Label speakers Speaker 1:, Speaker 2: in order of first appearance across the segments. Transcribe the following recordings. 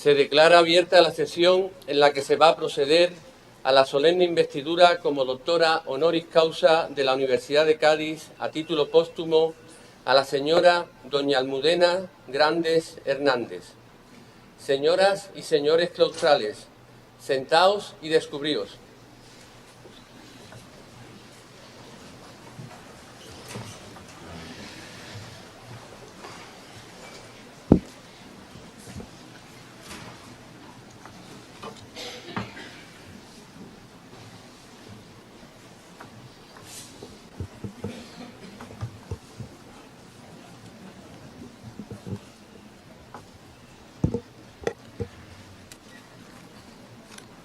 Speaker 1: Se declara abierta la sesión en la que se va a proceder a la solemne investidura como doctora honoris causa de la Universidad de Cádiz a título póstumo a la señora doña Almudena Grandes Hernández. Señoras y señores claustrales, sentaos y descubríos.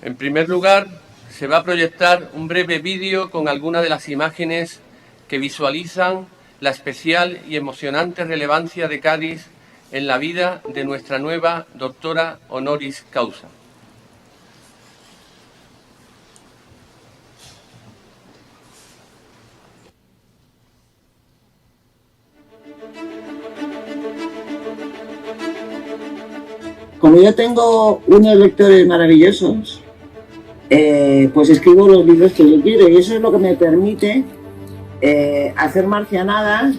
Speaker 1: En primer lugar, se va a proyectar un breve vídeo con algunas de las imágenes que visualizan la especial y emocionante relevancia de Cádiz en la vida de nuestra nueva doctora honoris causa.
Speaker 2: Como yo tengo unos lectores maravillosos, pues escribo los libros que yo quiero y eso es lo que me permite hacer marcianadas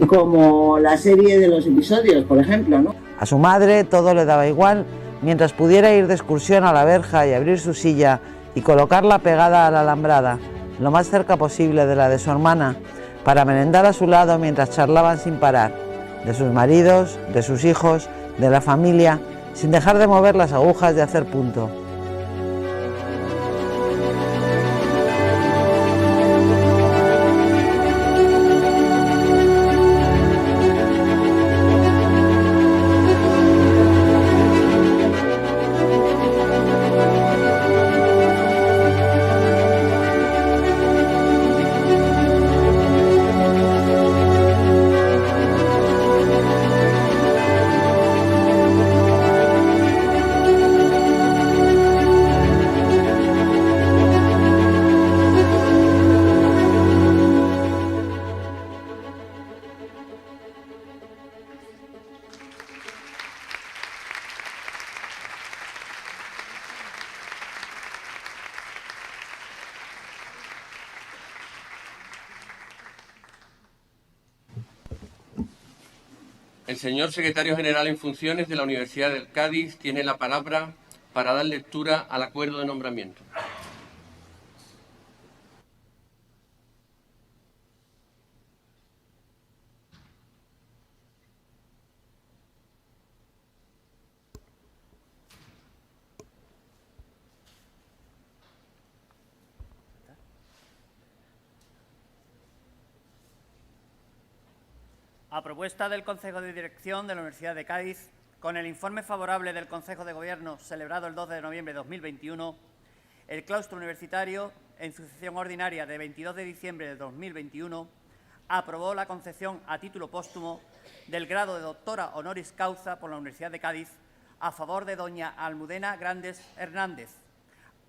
Speaker 2: como la serie de los episodios, por ejemplo, ¿no?
Speaker 3: A su madre todo le daba igual, mientras pudiera ir de excursión a la verja y abrir su silla y colocarla pegada a la alambrada, lo más cerca posible de la de su hermana, para merendar a su lado mientras charlaban sin parar, de sus maridos, de sus hijos, de la familia, sin dejar de mover las agujas de hacer punto.
Speaker 1: El señor secretario general en funciones de la Universidad de Cádiz tiene la palabra para dar lectura al acuerdo de nombramiento.
Speaker 4: A propuesta del Consejo de Dirección de la Universidad de Cádiz, con el informe favorable del Consejo de Gobierno celebrado el 2 de noviembre de 2021, el claustro universitario, en su sesión ordinaria de 22 de diciembre de 2021, aprobó la concesión a título póstumo del grado de doctora honoris causa por la Universidad de Cádiz a favor de doña Almudena Grandes Hernández,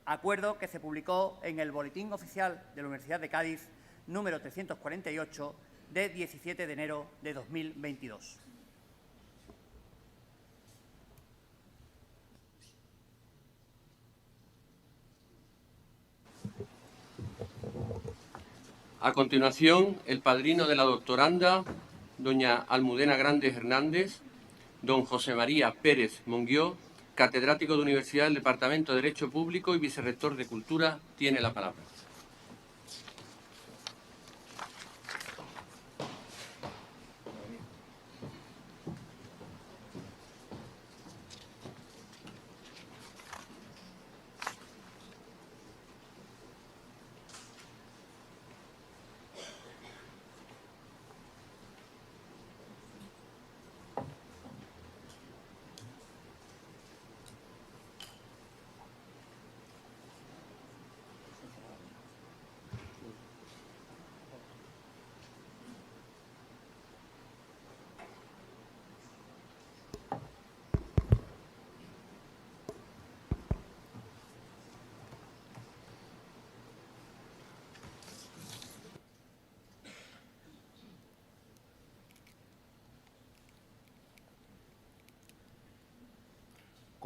Speaker 4: acuerdo que se publicó en el Boletín Oficial de la Universidad de Cádiz número 348 de 17 de enero de 2022.
Speaker 1: A continuación, el padrino de la doctoranda, doña Almudena Grandes Hernández, don José María Pérez Monguió, catedrático de Universidad del Departamento de Derecho Público y vicerrector de Cultura, tiene la palabra.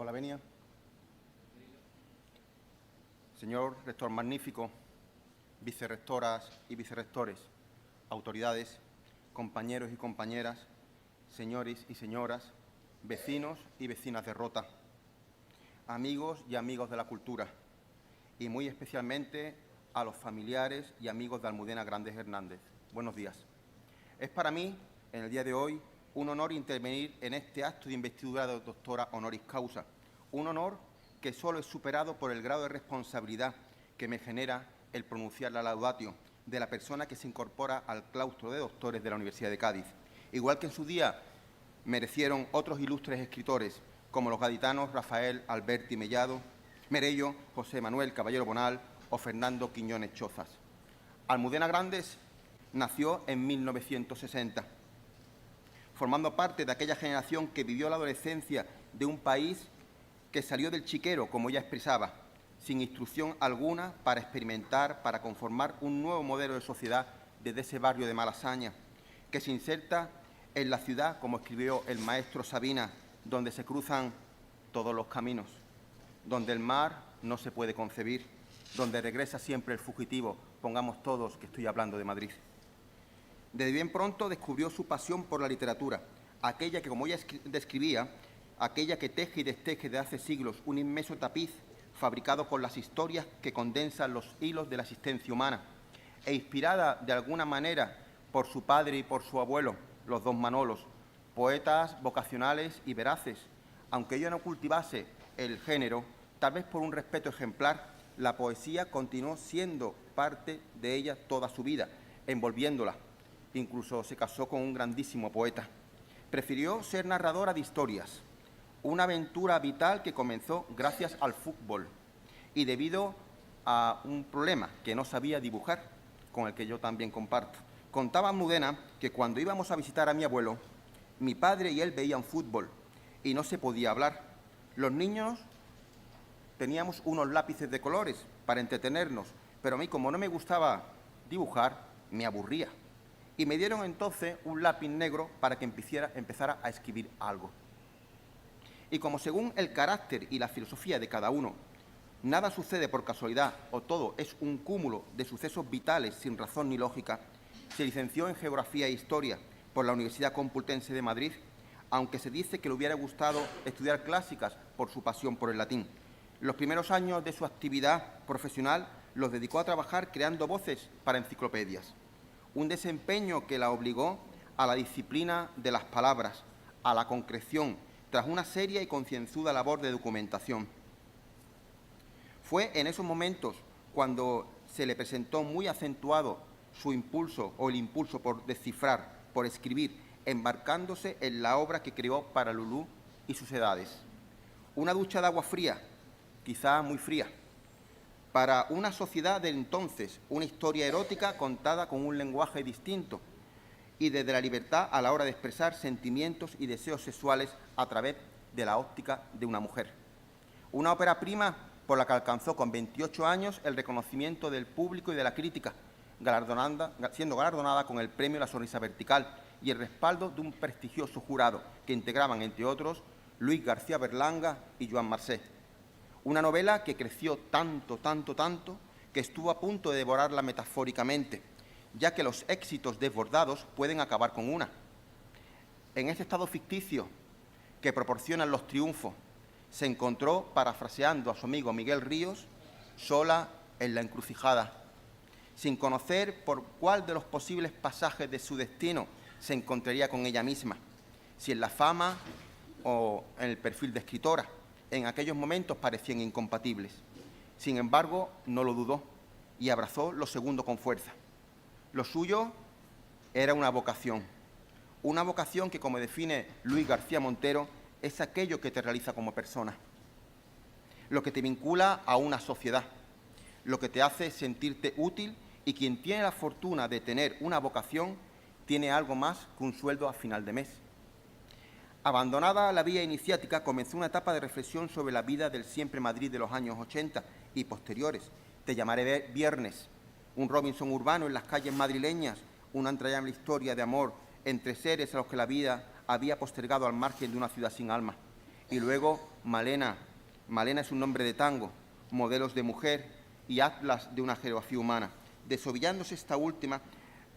Speaker 5: con la venia. Señor rector magnífico, vicerrectoras y vicerrectores, autoridades, compañeros y compañeras, señores y señoras, vecinos y vecinas de Rota, amigos y amigos de la cultura, y muy especialmente a los familiares y amigos de Almudena Grandes Hernández. Buenos días. Es para mí, en el día de hoy, un honor intervenir en este acto de investidura de doctora honoris causa, un honor que solo es superado por el grado de responsabilidad que me genera el pronunciar la laudatio de la persona que se incorpora al claustro de doctores de la Universidad de Cádiz, igual que en su día merecieron otros ilustres escritores como los gaditanos Rafael Alberti Merello, José Manuel Caballero Bonal o Fernando Quiñones Chozas. Almudena Grandes nació en 1960, formando parte de aquella generación que vivió la adolescencia de un país que salió del chiquero, como ella expresaba, sin instrucción alguna para experimentar, para conformar un nuevo modelo de sociedad desde ese barrio de Malasaña, que se inserta en la ciudad, como escribió el maestro Sabina, donde se cruzan todos los caminos, donde el mar no se puede concebir, donde regresa siempre el fugitivo, pongamos todos que estoy hablando de Madrid. Desde bien pronto descubrió su pasión por la literatura, aquella que, como ella describía, aquella que teje y desteje de hace siglos un inmenso tapiz fabricado con las historias que condensan los hilos de la existencia humana, e inspirada de alguna manera por su padre y por su abuelo, los dos Manolos, poetas vocacionales y veraces. Aunque ella no cultivase el género, tal vez por un respeto ejemplar, la poesía continuó siendo parte de ella toda su vida, envolviéndola. Incluso se casó con un grandísimo poeta. Prefirió ser narradora de historias, una aventura vital que comenzó gracias al fútbol y debido a un problema que no sabía dibujar, con el que yo también comparto. Contaba Almudena que cuando íbamos a visitar a mi abuelo, mi padre y él veían fútbol y no se podía hablar. Los niños teníamos unos lápices de colores para entretenernos, pero a mí, como no me gustaba dibujar, me aburría. Y me dieron entonces un lápiz negro para que empezara a escribir algo. Y como según el carácter y la filosofía de cada uno, nada sucede por casualidad o todo es un cúmulo de sucesos vitales sin razón ni lógica, se licenció en Geografía e Historia por la Universidad Complutense de Madrid, aunque se dice que le hubiera gustado estudiar clásicas por su pasión por el latín. Los primeros años de su actividad profesional los dedicó a trabajar creando voces para enciclopedias, un desempeño que la obligó a la disciplina de las palabras, a la concreción, tras una seria y concienzuda labor de documentación. Fue en esos momentos cuando se le presentó muy acentuado su impulso o el impulso por descifrar, por escribir, embarcándose en la obra que creó para Lulú y sus edades. Una ducha de agua fría, quizá muy fría, para una sociedad de entonces, una historia erótica contada con un lenguaje distinto y desde la libertad a la hora de expresar sentimientos y deseos sexuales a través de la óptica de una mujer. Una ópera prima por la que alcanzó con 28 años el reconocimiento del público y de la crítica, siendo galardonada con el premio La Sonrisa Vertical y el respaldo de un prestigioso jurado que integraban, entre otros, Luis García Berlanga y Joan Marcé. Una novela que creció tanto, que estuvo a punto de devorarla metafóricamente, ya que los éxitos desbordados pueden acabar con una. En este estado ficticio que proporcionan los triunfos, se encontró, parafraseando a su amigo Miguel Ríos, sola en la encrucijada, sin conocer por cuál de los posibles pasajes de su destino se encontraría con ella misma, si en la fama o en el perfil de escritora. En aquellos momentos parecían incompatibles. Sin embargo, no lo dudó y abrazó lo segundo con fuerza. Lo suyo era una vocación que, como define Luis García Montero, es aquello que te realiza como persona, lo que te vincula a una sociedad, lo que te hace sentirte útil, y quien tiene la fortuna de tener una vocación tiene algo más que un sueldo a final de mes. Abandonada la vía iniciática, comenzó una etapa de reflexión sobre la vida del siempre Madrid de los años 80 y posteriores. Te llamaré Viernes, un Robinson urbano en las calles madrileñas, una entrañable historia de amor entre seres a los que la vida había postergado al margen de una ciudad sin alma. Y luego Malena. Malena es un nombre de tango, Modelos de mujer y Atlas de una geografía humana. Desovillándose esta última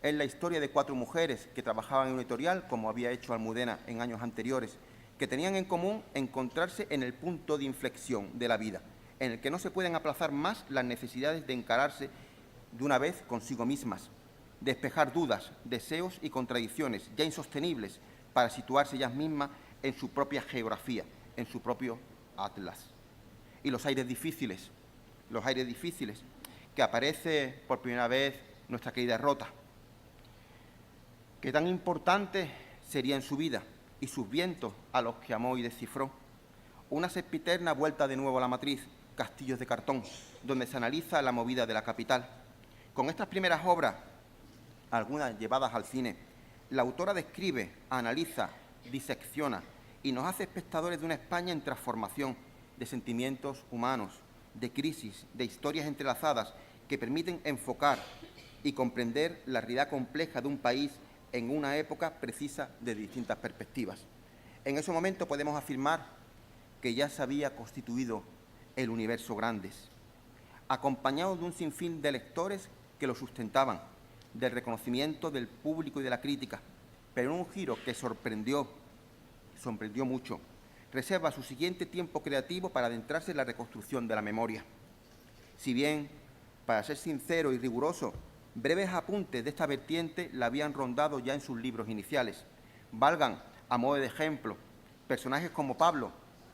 Speaker 5: es la historia de 4 mujeres que trabajaban en un editorial, como había hecho Almudena en años anteriores, que tenían en común encontrarse en el punto de inflexión de la vida, en el que no se pueden aplazar más las necesidades de encararse de una vez consigo mismas, despejar dudas, deseos y contradicciones ya insostenibles para situarse ellas mismas en su propia geografía, en su propio atlas. Y los aires difíciles que aparece por primera vez nuestra querida Rota, que tan importante sería en su vida y sus vientos a los que amó y descifró. Una sempiterna vuelta de nuevo a la matriz, Castillos de cartón, donde se analiza la movida de la capital. Con estas primeras obras, algunas llevadas al cine, la autora describe, analiza, disecciona y nos hace espectadores de una España en transformación, de sentimientos humanos, de crisis, de historias entrelazadas que permiten enfocar y comprender la realidad compleja de un país en una época precisa de distintas perspectivas. En ese momento podemos afirmar que ya se había constituido el universo Grandes, acompañado de un sinfín de lectores que lo sustentaban, del reconocimiento del público y de la crítica, pero en un giro que sorprendió mucho. Reserva su siguiente tiempo creativo para adentrarse en la reconstrucción de la memoria. Si bien, para ser sincero y riguroso, breves apuntes de esta vertiente la habían rondado ya en sus libros iniciales. Valgan, a modo de ejemplo, personajes como Pablo,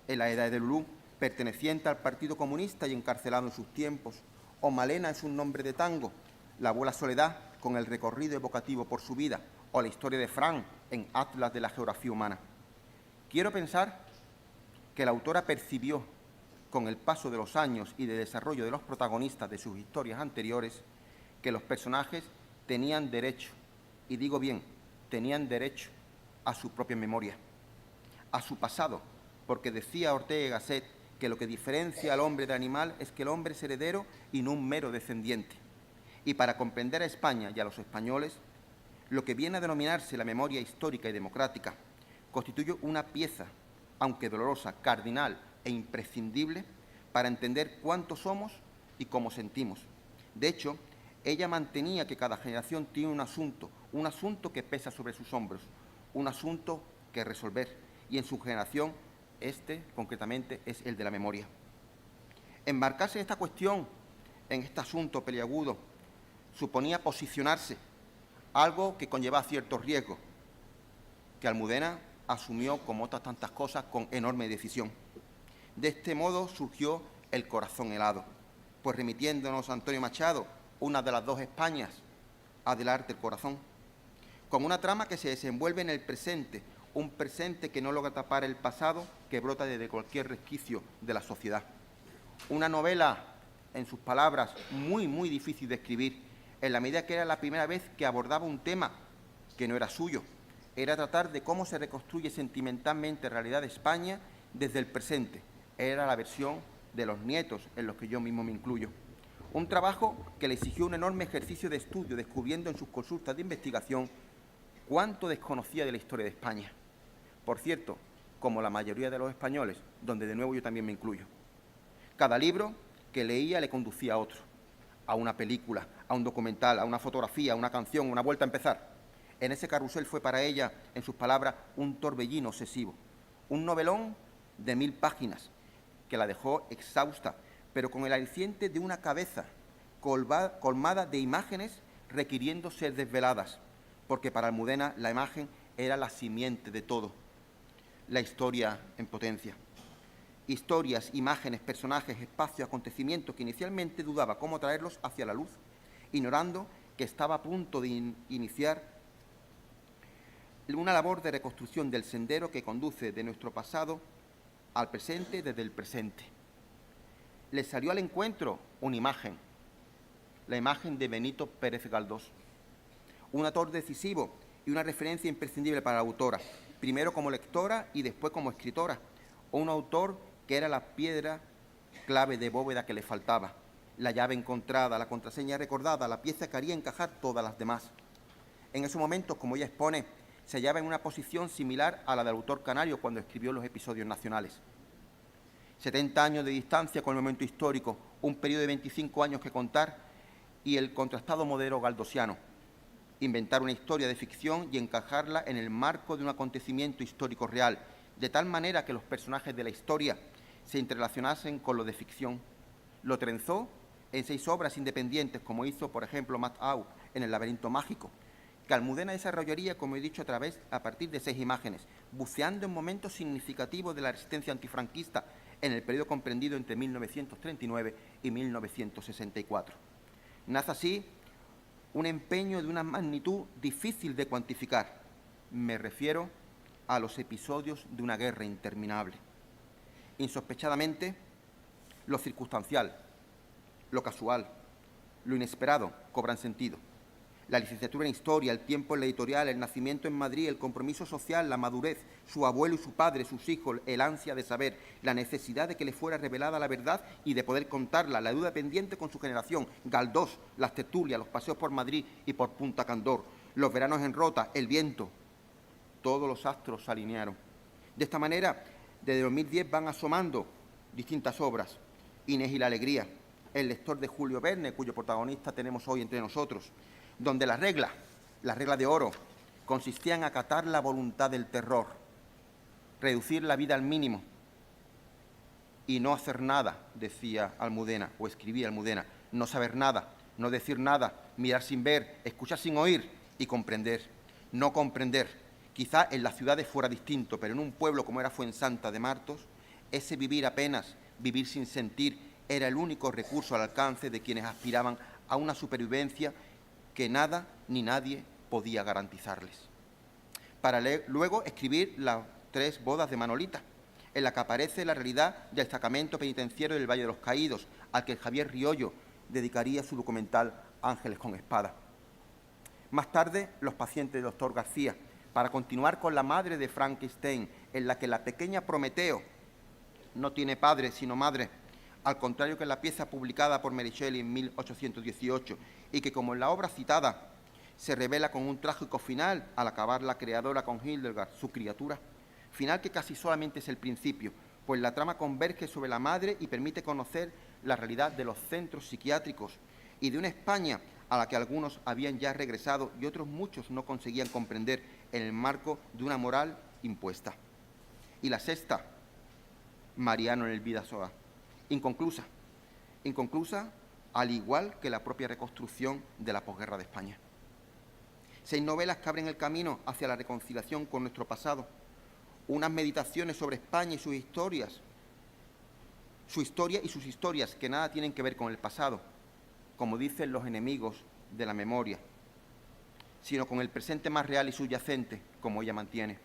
Speaker 5: en la Edad de Lulú, perteneciente al Partido Comunista y encarcelado en sus tiempos, o Malena es un nombre de tango, la abuela Soledad, con el recorrido evocativo por su vida, o la historia de Fran en Atlas de la geografía humana. Quiero pensar que la autora percibió, con el paso de los años y de desarrollo de los protagonistas de sus historias anteriores, que los personajes tenían derecho, y digo bien, tenían derecho a su propia memoria, a su pasado, porque decía Ortega y Gasset que lo que diferencia al hombre del animal es que el hombre es heredero y no un mero descendiente. Y para comprender a España y a los españoles, lo que viene a denominarse la memoria histórica y democrática constituye una pieza, aunque dolorosa, cardinal e imprescindible para entender cuánto somos y cómo sentimos. De hecho, ella mantenía que cada generación tiene un asunto que pesa sobre sus hombros, un asunto que resolver, y en su generación concretamente, es el de la memoria. Embarcarse en esta cuestión, en este asunto peliagudo, suponía posicionarse, algo que conllevaba ciertos riesgos, que Almudena asumió, como otras tantas cosas, con enorme decisión. De este modo surgió El corazón helado, pues remitiéndonos a Antonio Machado, una de las 2 Españas, Adelante el corazón, con una trama que se desenvuelve en el presente, un presente que no logra tapar el pasado que brota desde cualquier resquicio de la sociedad. Una novela, en sus palabras, muy, muy difícil de escribir, en la medida que era la primera vez que abordaba un tema que no era suyo. Era tratar de cómo se reconstruye sentimentalmente la realidad de España desde el presente. Era la versión de los nietos, en los que yo mismo me incluyo. Un trabajo que le exigió un enorme ejercicio de estudio, descubriendo en sus consultas de investigación cuánto desconocía de la historia de España. Por cierto, como la mayoría de los españoles, donde de nuevo yo también me incluyo. Cada libro que leía le conducía a otro, a una película, a un documental, a una fotografía, a una canción, una vuelta a empezar. En ese carrusel fue para ella, en sus palabras, un torbellino obsesivo, un novelón de 1000 páginas que la dejó exhausta, pero con el aliciente de una cabeza colmada de imágenes requiriendo ser desveladas, porque para Almudena la imagen era la simiente de todo. La historia en potencia. Historias, imágenes, personajes, espacios, acontecimientos que inicialmente dudaba cómo traerlos hacia la luz, ignorando que estaba a punto de iniciar una labor de reconstrucción del sendero que conduce de nuestro pasado al presente desde el presente. Le salió al encuentro una imagen, la imagen de Benito Pérez Galdós, un autor decisivo y una referencia imprescindible para la autora, primero como lectora y después como escritora, o un autor que era la piedra clave de bóveda que le faltaba, la llave encontrada, la contraseña recordada, la pieza que haría encajar todas las demás. En esos momentos, como ella expone, se hallaba en una posición similar a la del autor canario cuando escribió los episodios nacionales. 70 años de distancia con el momento histórico, un periodo de 25 años que contar y el contrastado modelo galdosiano. Inventar una historia de ficción y encajarla en el marco de un acontecimiento histórico real, de tal manera que los personajes de la historia se interrelacionasen con los de ficción. Lo trenzó en 6 obras independientes, como hizo, por ejemplo, Matt Au en El laberinto mágico, que Almudena desarrollaría, como he dicho, a partir de 6 imágenes, buceando en momentos significativos de la resistencia antifranquista en el periodo comprendido entre 1939 y 1964. Nace así un empeño de una magnitud difícil de cuantificar. Me refiero a los episodios de una guerra interminable. Insospechadamente, lo circunstancial, lo casual, lo inesperado cobran sentido. La licenciatura en Historia, el tiempo en la editorial, el nacimiento en Madrid, el compromiso social, la madurez, su abuelo y su padre, sus hijos, el ansia de saber, la necesidad de que le fuera revelada la verdad y de poder contarla, la duda pendiente con su generación, Galdós, las tertulias, los paseos por Madrid y por Punta Candor, los veranos en Rota, el viento, todos los astros se alinearon. De esta manera, desde 2010 van asomando distintas obras. Inés y la alegría, El lector de Julio Verne, cuyo protagonista tenemos hoy entre nosotros, donde la regla de oro, consistía en acatar la voluntad del terror, reducir la vida al mínimo y no hacer nada, decía Almudena, o escribía Almudena, no saber nada, no decir nada, mirar sin ver, escuchar sin oír y comprender. No comprender. Quizá en las ciudades fuera distinto, pero en un pueblo como era Fuensanta de Martos, ese vivir apenas, vivir sin sentir, era el único recurso al alcance de quienes aspiraban a una supervivencia que nada ni nadie podía garantizarles. Para luego escribir las 3 bodas de Manolita, en la que aparece la realidad del destacamento penitenciario del Valle de los Caídos, al que Javier Riollo dedicaría su documental Ángeles con espada. Más tarde, Los pacientes del doctor García, para continuar con La madre de Frankenstein, en la que la pequeña Prometeo no tiene padre sino madre, al contrario que en la pieza publicada por Mary Shelley en 1818, y que, como en la obra citada, se revela con un trágico final al acabar la creadora con Hildegard, su criatura, final que casi solamente es el principio, pues la trama converge sobre la madre y permite conocer la realidad de los centros psiquiátricos y de una España a la que algunos habían ya regresado y otros muchos no conseguían comprender en el marco de una moral impuesta. Y la sexta, Mariano en el Bidasoa, inconclusa, al igual que la propia reconstrucción de la posguerra de España. 6 novelas que abren el camino hacia la reconciliación con nuestro pasado, unas meditaciones sobre España y sus historias, su historia y sus historias que nada tienen que ver con el pasado, como dicen los enemigos de la memoria, sino con el presente más real y subyacente, como ella mantiene.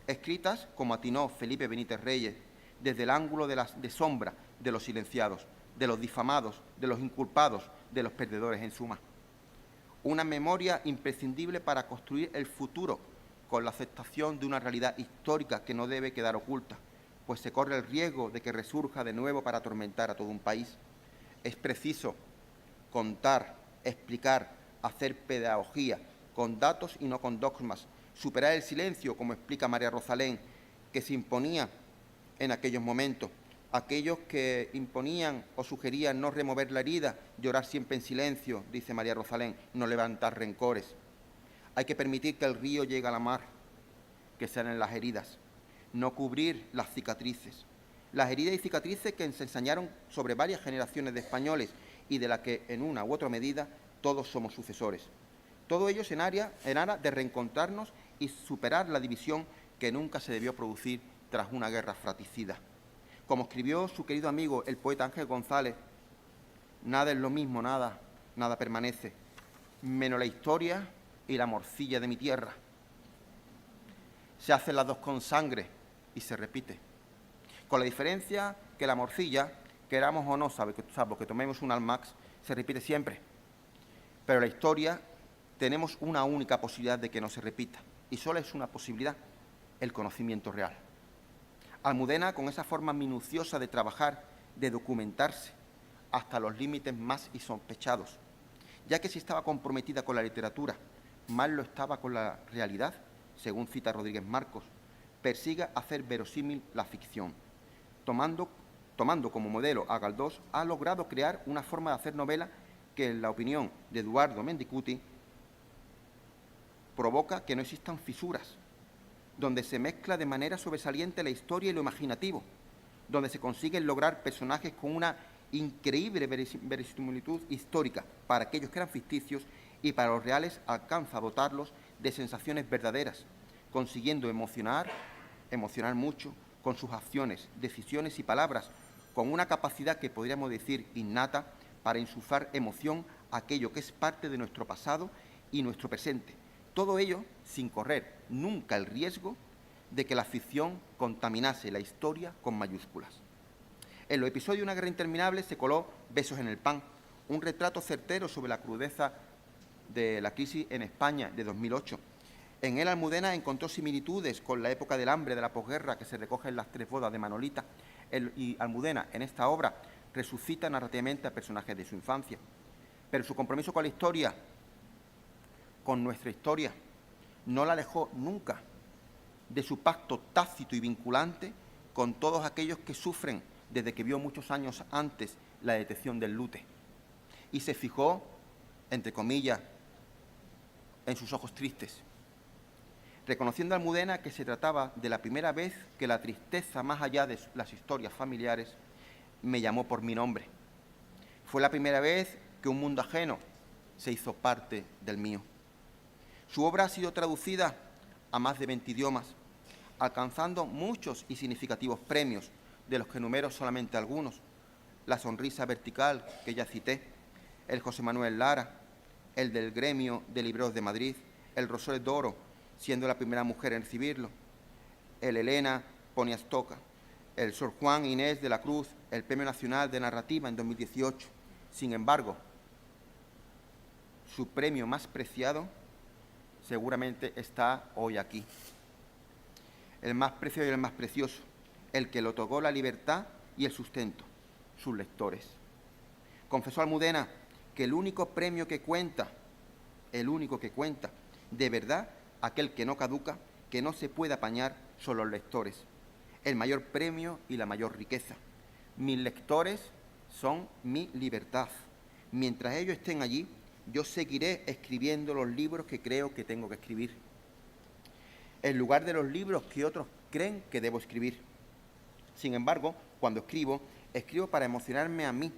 Speaker 5: Escritas, como atinó Felipe Benítez Reyes, desde el ángulo de sombra de los silenciados, de los difamados, de los inculpados, de los perdedores en suma. Una memoria imprescindible para construir el futuro con la aceptación de una realidad histórica que no debe quedar oculta, pues se corre el riesgo de que resurja de nuevo para atormentar a todo un país. Es preciso contar, explicar, hacer pedagogía, con datos y no con dogmas, superar el silencio, como explica María Rosalén, que se imponía en aquellos momentos, aquellos que imponían o sugerían no remover la herida, llorar siempre en silencio, dice María Rosalén, no levantar rencores. Hay que permitir que el río llegue a la mar, que sean en las heridas, no cubrir las cicatrices. Las heridas y cicatrices que se ensañaron sobre varias generaciones de españoles y de la que, en una u otra medida, todos somos sucesores. Todo ello en aras de reencontrarnos y superar la división que nunca se debió producir tras una guerra fratricida. Como escribió su querido amigo, el poeta Ángel González, nada es lo mismo, nada permanece, menos la historia y la morcilla de mi tierra. Se hacen las dos con sangre y se repite. Con la diferencia que la morcilla, queramos o no, salvo que tomemos un Almax, se repite siempre. Pero la historia tenemos una única posibilidad de que no se repita, y solo es una posibilidad, el conocimiento real. Almudena, con esa forma minuciosa de trabajar, de documentarse, hasta los límites más insospechados, ya que si estaba comprometida con la literatura, más lo estaba con la realidad según cita Rodríguez Marcos, persigue hacer verosímil la ficción. Tomando como modelo a Galdós, ha logrado crear una forma de hacer novela que, en la opinión de Eduardo Mendicuti, provoca que no existan fisuras, donde se mezcla de manera sobresaliente la historia y lo imaginativo, donde se consiguen lograr personajes con una increíble verisimilitud histórica para aquellos que eran ficticios, y para los reales alcanza a dotarlos de sensaciones verdaderas, consiguiendo emocionar mucho con sus acciones, decisiones y palabras, con una capacidad que podríamos decir innata para insuflar emoción a aquello que es parte de nuestro pasado y nuestro presente. Todo ello sin correr nunca el riesgo de que la ficción contaminase la historia con mayúsculas. En los episodios de Una guerra interminable se coló Besos en el pan, un retrato certero sobre la crudeza de la crisis en España de 2008. En él Almudena encontró similitudes con la época del hambre de la posguerra que se recoge en Las tres bodas de Manolita, y Almudena en esta obra resucita narrativamente a personajes de su infancia. Pero su compromiso con la historia, con nuestra historia, no la alejó nunca de su pacto tácito y vinculante con todos aquellos que sufren desde que vio muchos años antes la detección del lute. Y se fijó, entre comillas, en sus ojos tristes, reconociendo a Almudena que se trataba de la primera vez que la tristeza, más allá de las historias familiares, me llamó por mi nombre. Fue la primera vez que un mundo ajeno se hizo parte del mío. Su obra ha sido traducida a más de 20 idiomas, alcanzando muchos y significativos premios, de los que enumero solamente algunos: La sonrisa vertical, que ya cité, el José Manuel Lara, el del Gremio de Libreros de Madrid, el Roser d'Oro, siendo la primera mujer en recibirlo, el Elena Poniatowska, el Sor Juan Inés de la Cruz, el Premio Nacional de Narrativa en 2018. Sin embargo, su premio más preciado seguramente está hoy aquí. El más preciado y el más precioso, el que le otorgó la libertad y el sustento, sus lectores. Confesó Almudena que el único premio que cuenta, de verdad, aquel que no caduca, que no se puede apañar, son los lectores. El mayor premio y la mayor riqueza. Mis lectores son mi libertad. Mientras ellos estén allí, yo seguiré escribiendo los libros que creo que tengo que escribir, en lugar de los libros que otros creen que debo escribir. Sin embargo, cuando escribo para emocionarme a mí,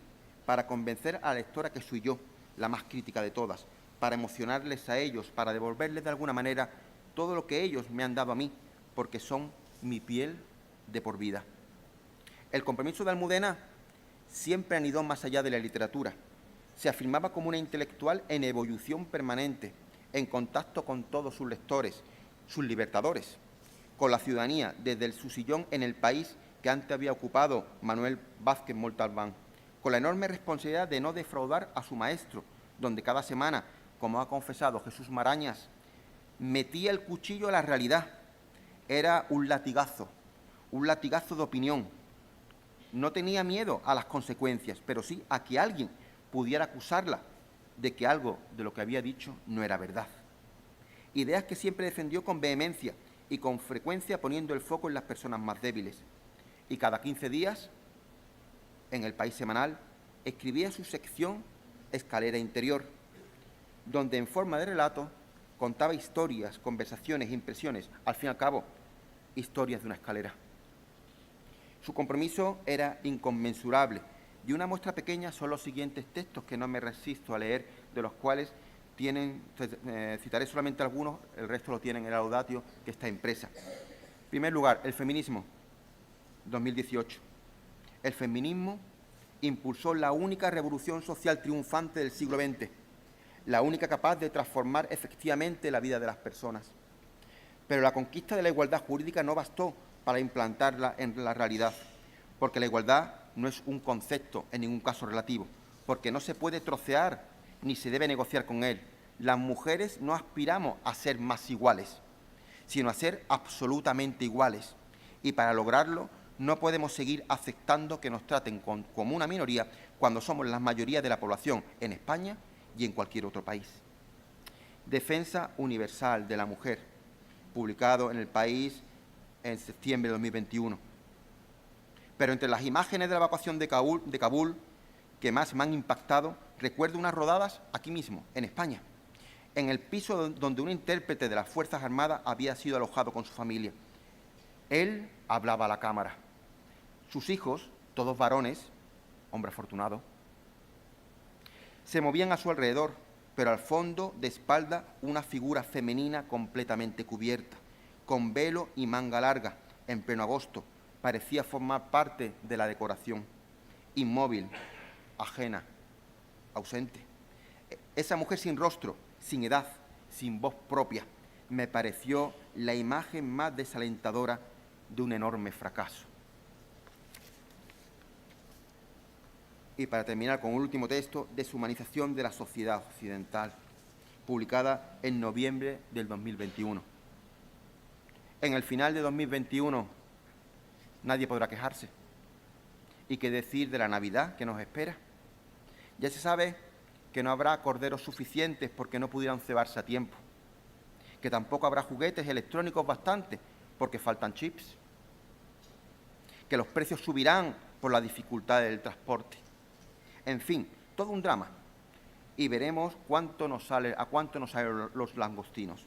Speaker 5: para convencer a la lectora que soy yo, la más crítica de todas, para emocionarles a ellos, para devolverles de alguna manera todo lo que ellos me han dado a mí, porque son mi piel de por vida. El compromiso de Almudena siempre anidó más allá de la literatura. Se afirmaba como una intelectual en evolución permanente, en contacto con todos sus lectores, sus libertadores, con la ciudadanía, desde su sillón en El País que antes había ocupado Manuel Vázquez Montalbán, con la enorme responsabilidad de no defraudar a su maestro, donde cada semana, como ha confesado Jesús Marañas, metía el cuchillo a la realidad. Era un latigazo de opinión. No tenía miedo a las consecuencias, pero sí a que alguien pudiera acusarla de que algo de lo que había dicho no era verdad. Ideas que siempre defendió con vehemencia y con frecuencia poniendo el foco en las personas más débiles. Y cada 15 días, en El País semanal, escribía su sección Escalera Interior, donde en forma de relato contaba historias, conversaciones, impresiones, al fin y al cabo, historias de una escalera. Su compromiso era inconmensurable, y una muestra pequeña son los siguientes textos que no me resisto a leer, de los cuales citaré solamente algunos, el resto lo tienen en el laudatio que está impresa. En primer lugar, el feminismo, 2018. El feminismo impulsó la única revolución social triunfante del siglo XX, la única capaz de transformar efectivamente la vida de las personas. Pero la conquista de la igualdad jurídica no bastó para implantarla en la realidad, porque la igualdad no es un concepto en ningún caso relativo, porque no se puede trocear ni se debe negociar con él. Las mujeres no aspiramos a ser más iguales, sino a ser absolutamente iguales. Y para lograrlo no podemos seguir aceptando que nos traten como una minoría cuando somos la mayoría de la población en España y en cualquier otro país. Defensa universal de la mujer. publicado en El País en septiembre de 2021. Pero entre las imágenes de la evacuación de Kabul que más me han impactado, recuerdo unas rodadas aquí mismo, en España, en el piso donde un intérprete de las Fuerzas Armadas había sido alojado con su familia. Él hablaba a la cámara. Sus hijos, todos varones, hombre afortunado, se movían a su alrededor, pero al fondo, de espalda, una figura femenina completamente cubierta, con velo y manga larga, en pleno agosto. Parecía formar parte de la decoración, inmóvil, ajena, ausente. Esa mujer sin rostro, sin edad, sin voz propia, me pareció la imagen más desalentadora de un enorme fracaso. Y para terminar con un último texto, Deshumanización de la sociedad occidental, publicada en noviembre del 2021. En el final de 2021 nadie podrá quejarse. ¿Y qué decir de la Navidad que nos espera? Ya se sabe que no habrá corderos suficientes porque no pudieran cebarse a tiempo, que tampoco habrá juguetes electrónicos bastantes porque faltan chips, que los precios subirán por la dificultad del transporte. En fin, todo un drama. Y veremos a cuánto nos salen los langostinos.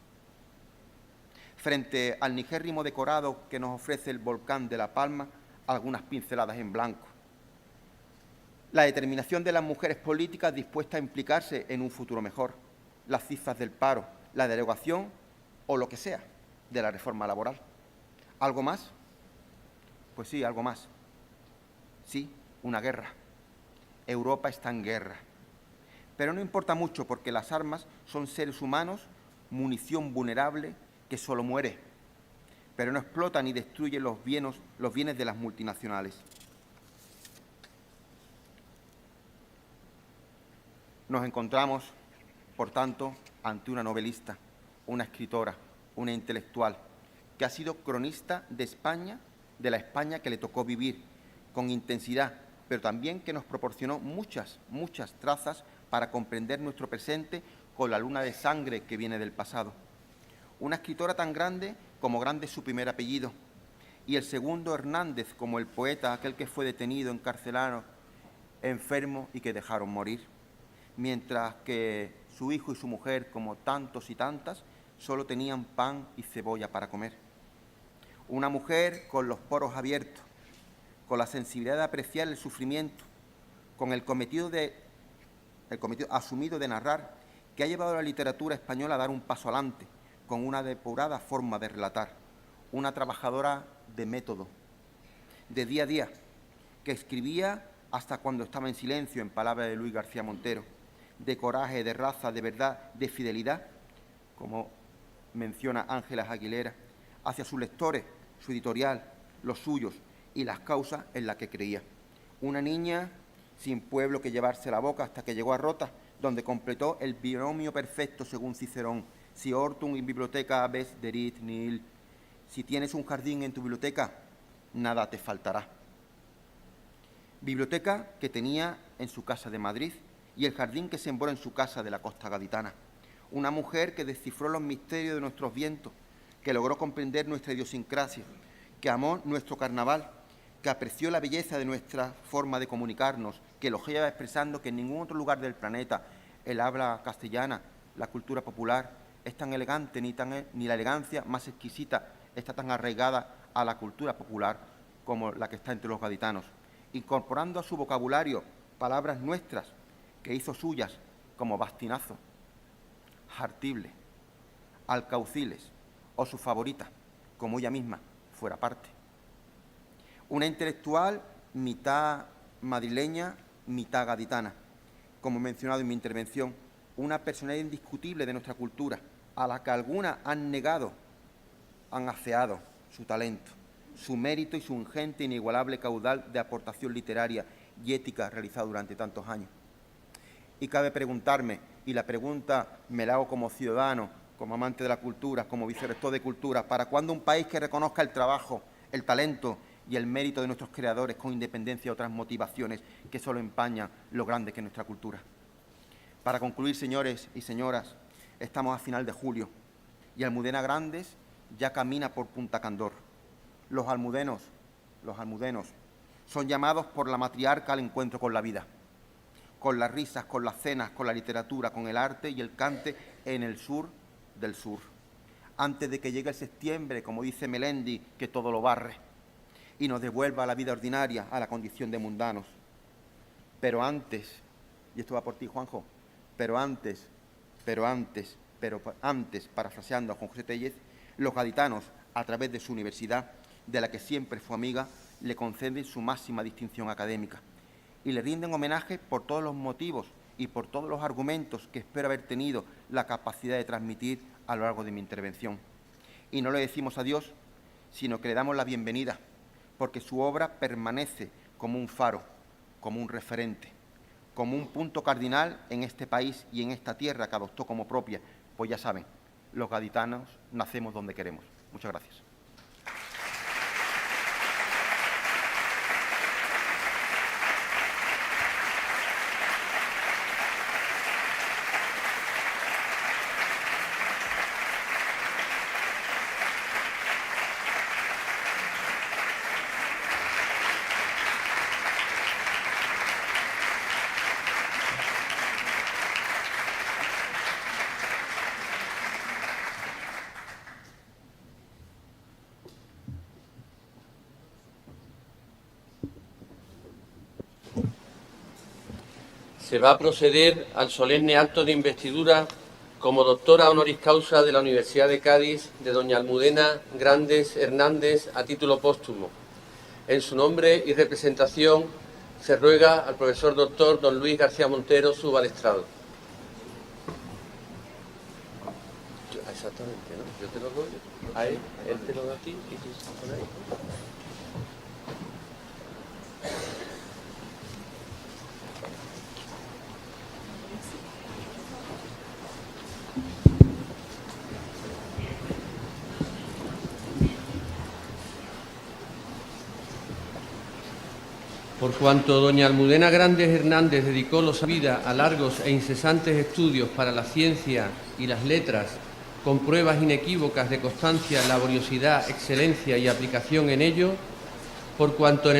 Speaker 5: Frente al nigérrimo decorado que nos ofrece el volcán de La Palma, algunas pinceladas en blanco. La determinación de las mujeres políticas dispuestas a implicarse en un futuro mejor, las cifras del paro, la derogación o lo que sea de la reforma laboral. ¿Algo más? Pues sí, algo más. Sí, una guerra. Europa está en guerra. Pero no importa mucho porque las armas son seres humanos, munición vulnerable que solo muere, pero no explota ni destruye los bienes de las multinacionales. Nos encontramos, por tanto, ante una novelista, una escritora, una intelectual, que ha sido cronista de España, de la España que le tocó vivir, con intensidad, pero también que nos proporcionó muchas trazas para comprender nuestro presente con la luna de sangre que viene del pasado. Una escritora tan grande como grande su primer apellido, y el segundo Hernández como el poeta, aquel que fue detenido, encarcelado, enfermo y que dejaron morir, mientras que su hijo y su mujer, como tantos y tantas, solo tenían pan y cebolla para comer. Una mujer con los poros abiertos, con la sensibilidad de apreciar el sufrimiento, con el cometido asumido de narrar, que ha llevado a la literatura española a dar un paso adelante, con una depurada forma de relatar, una trabajadora de método, de día a día, que escribía hasta cuando estaba en silencio, en palabras de Luis García Montero, de coraje, de raza, de verdad, de fidelidad, como menciona Ángeles Aguilera, hacia sus lectores, su editorial, los suyos y las causas en las que creía. Una niña sin pueblo que llevarse la boca hasta que llegó a Rota, donde completó el binomio perfecto según Cicerón: si hortum in biblioteca ves derit nihil. Si tienes un jardín en tu biblioteca, nada te faltará. Biblioteca que tenía en su casa de Madrid y el jardín que sembró en su casa de la Costa Gaditana. Una mujer que descifró los misterios de nuestros vientos, que logró comprender nuestra idiosincrasia, que amó nuestro carnaval, que apreció la belleza de nuestra forma de comunicarnos, que elogiaba expresando que en ningún otro lugar del planeta el habla castellana, la cultura popular, es tan elegante ni la elegancia más exquisita está tan arraigada a la cultura popular como la que está entre los gaditanos, incorporando a su vocabulario palabras nuestras que hizo suyas, como bastinazo, jartible, alcauciles o su favorita, como ella misma fuera parte. Una intelectual mitad madrileña, mitad gaditana, como he mencionado en mi intervención, una personalidad indiscutible de nuestra cultura, a la que algunas han negado, han afeado su talento, su mérito y su ingente e inigualable caudal de aportación literaria y ética realizado durante tantos años. Y cabe preguntarme, y la pregunta me la hago como ciudadano, como amante de la cultura, como vicerrector de cultura, ¿para cuándo un país que reconozca el trabajo, el talento y el mérito de nuestros creadores con independencia de otras motivaciones que solo empañan lo grande que es nuestra cultura? Para concluir, señores y señoras, estamos a final de julio y Almudena Grandes ya camina por Punta Candor. Los almudenos son llamados por la matriarca al encuentro con la vida, con las risas, con las cenas, con la literatura, con el arte y el cante en el sur del sur. Antes de que llegue el septiembre, como dice Melendi, que todo lo barre y nos devuelva a la vida ordinaria, a la condición de mundanos. Pero antes, y esto va por ti, Juanjo, pero antes, parafraseando a Juan José Tellez, los gaditanos, a través de su universidad, de la que siempre fue amiga, le conceden su máxima distinción académica y le rinden homenaje por todos los motivos y por todos los argumentos que espero haber tenido la capacidad de transmitir a lo largo de mi intervención. Y no le decimos adiós, sino que le damos la bienvenida, porque su obra permanece como un faro, como un referente, como un punto cardinal en este país y en esta tierra que adoptó como propia. Pues ya saben, los gaditanos nacemos donde queremos. Muchas gracias.
Speaker 1: Se va a proceder al solemne acto de investidura como doctora honoris causa de la Universidad de Cádiz de doña Almudena Grandes Hernández a título póstumo. En su nombre y representación se ruega al profesor doctor don Luis García Montero su balestrado. Exactamente, ¿no? Yo te lo doy a él te lo da a ti y tú con él. Por cuanto doña Almudena Grandes Hernández dedicó su vida a largos e incesantes estudios para la ciencia y las letras, con pruebas inequívocas de constancia, laboriosidad, excelencia y aplicación en ello, por cuanto en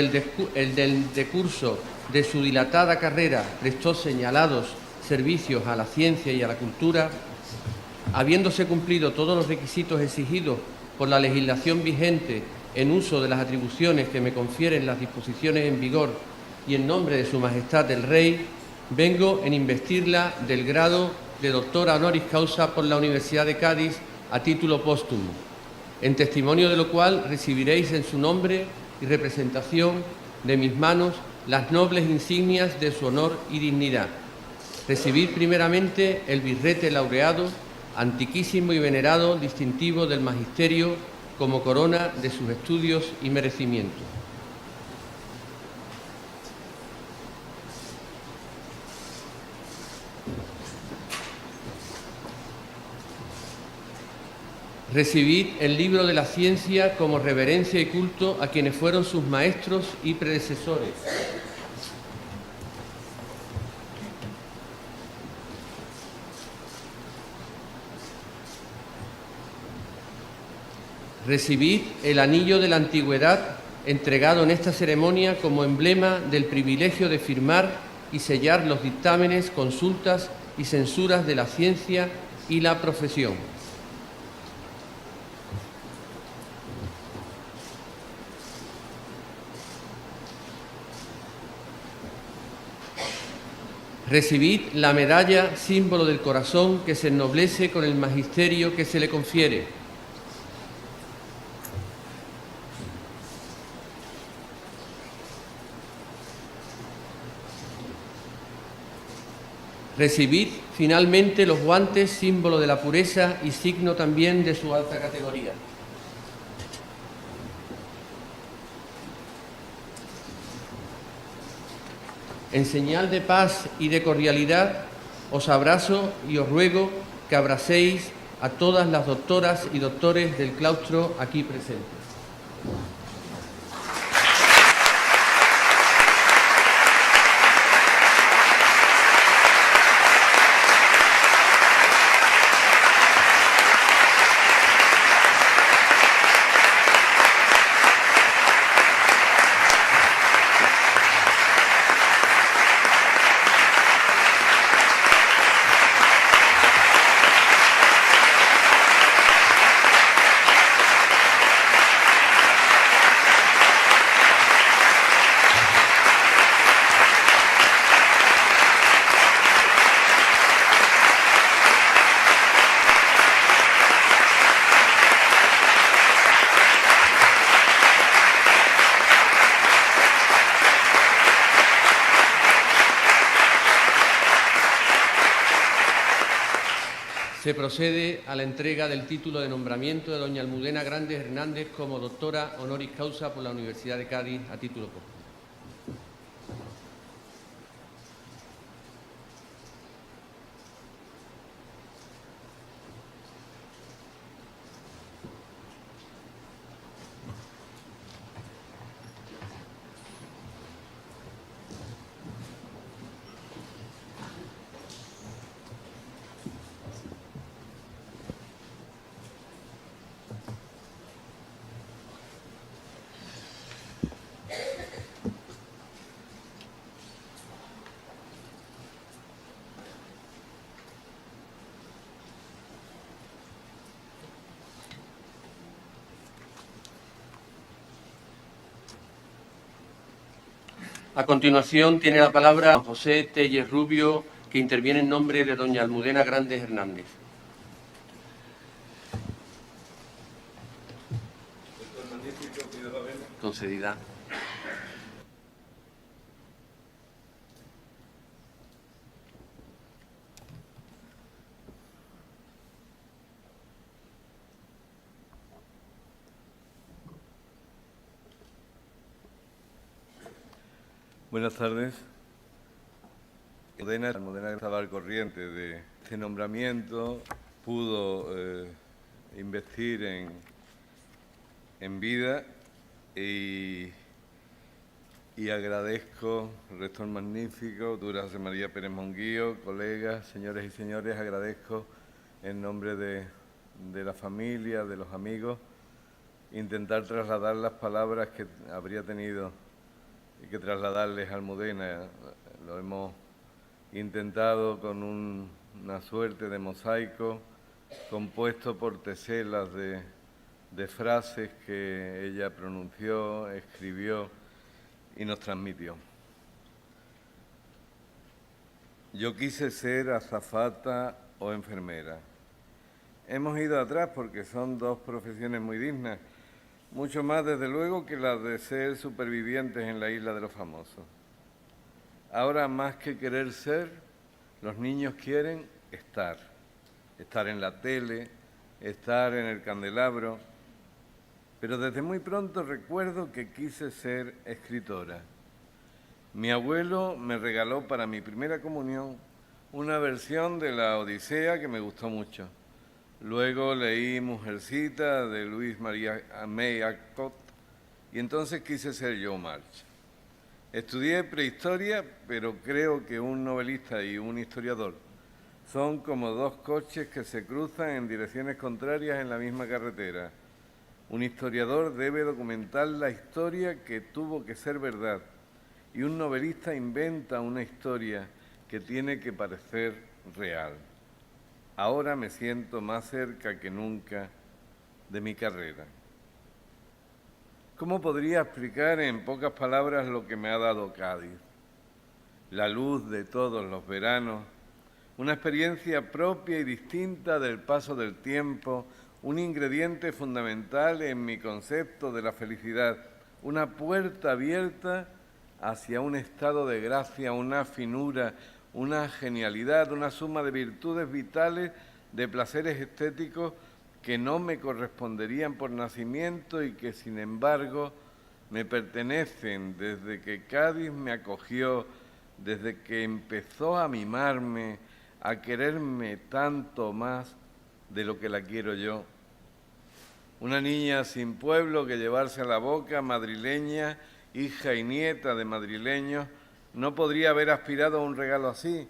Speaker 1: el decurso de su dilatada carrera prestó señalados servicios a la ciencia y a la cultura, habiéndose cumplido todos los requisitos exigidos por la legislación vigente en uso de las atribuciones que me confieren las disposiciones en vigor y en nombre de Su Majestad el Rey, vengo en investirla del grado de doctora honoris causa por la Universidad de Cádiz a título póstumo, en testimonio de lo cual recibiréis en su nombre y representación de mis manos las nobles insignias de su honor y dignidad. Recibid primeramente el birrete laureado, antiquísimo y venerado distintivo del magisterio como corona de sus estudios y merecimientos. Recibid el libro de la ciencia como reverencia y culto a quienes fueron sus maestros y predecesores. Recibid el anillo de la antigüedad entregado en esta ceremonia como emblema del privilegio de firmar y sellar los dictámenes, consultas y censuras de la ciencia y la profesión. Recibid la medalla, símbolo del corazón que se ennoblece con el magisterio que se le confiere. Recibid finalmente los guantes, símbolo de la pureza y signo también de su alta categoría. En señal de paz y de cordialidad, os abrazo y os ruego que abracéis a todas las doctoras y doctores del claustro aquí presentes. Se procede a la entrega del título de nombramiento de doña Almudena Grandes Hernández como doctora honoris causa por la Universidad de Cádiz a título póstumo. A continuación tiene la palabra José Telles Rubio, que interviene en nombre de doña Almudena Grandes Hernández. Concedida.
Speaker 6: Buenas tardes. Almudena estaba al corriente de este nombramiento, pudo investir en vida y agradezco, rector magnífico, Dura José María Pérez Monguío, colegas, señores y señores, agradezco en nombre de la familia, de los amigos, intentar trasladar las palabras que habría tenido y que trasladarles a Almudena. Lo hemos intentado con una suerte de mosaico compuesto por teselas de frases que ella pronunció, escribió y nos transmitió. Yo quise ser azafata o enfermera. Hemos ido atrás porque son dos profesiones muy dignas, mucho más desde luego que las de ser supervivientes en la isla de los famosos. Ahora, más que querer ser, los niños quieren estar en la tele, estar en el candelabro, pero desde muy pronto recuerdo que quise ser escritora. Mi abuelo me regaló para mi primera comunión una versión de la Odisea que me gustó mucho. Luego leí Mujercita de Luis María May Alcott y entonces quise ser Joe March. Estudié prehistoria, pero creo que un novelista y un historiador son como dos coches que se cruzan en direcciones contrarias en la misma carretera. Un historiador debe documentar la historia que tuvo que ser verdad y un novelista inventa una historia que tiene que parecer real. Ahora me siento más cerca que nunca de mi carrera. ¿Cómo podría explicar en pocas palabras lo que me ha dado Cádiz? La luz de todos los veranos, una experiencia propia y distinta del paso del tiempo, un ingrediente fundamental en mi concepto de la felicidad, una puerta abierta hacia un estado de gracia, una finura, una genialidad, una suma de virtudes vitales, de placeres estéticos que no me corresponderían por nacimiento y que, sin embargo, me pertenecen desde que Cádiz me acogió, desde que empezó a mimarme, a quererme tanto más de lo que la quiero yo. Una niña sin pueblo que llevarse a la boca, madrileña, hija y nieta de madrileños, no podría haber aspirado a un regalo así,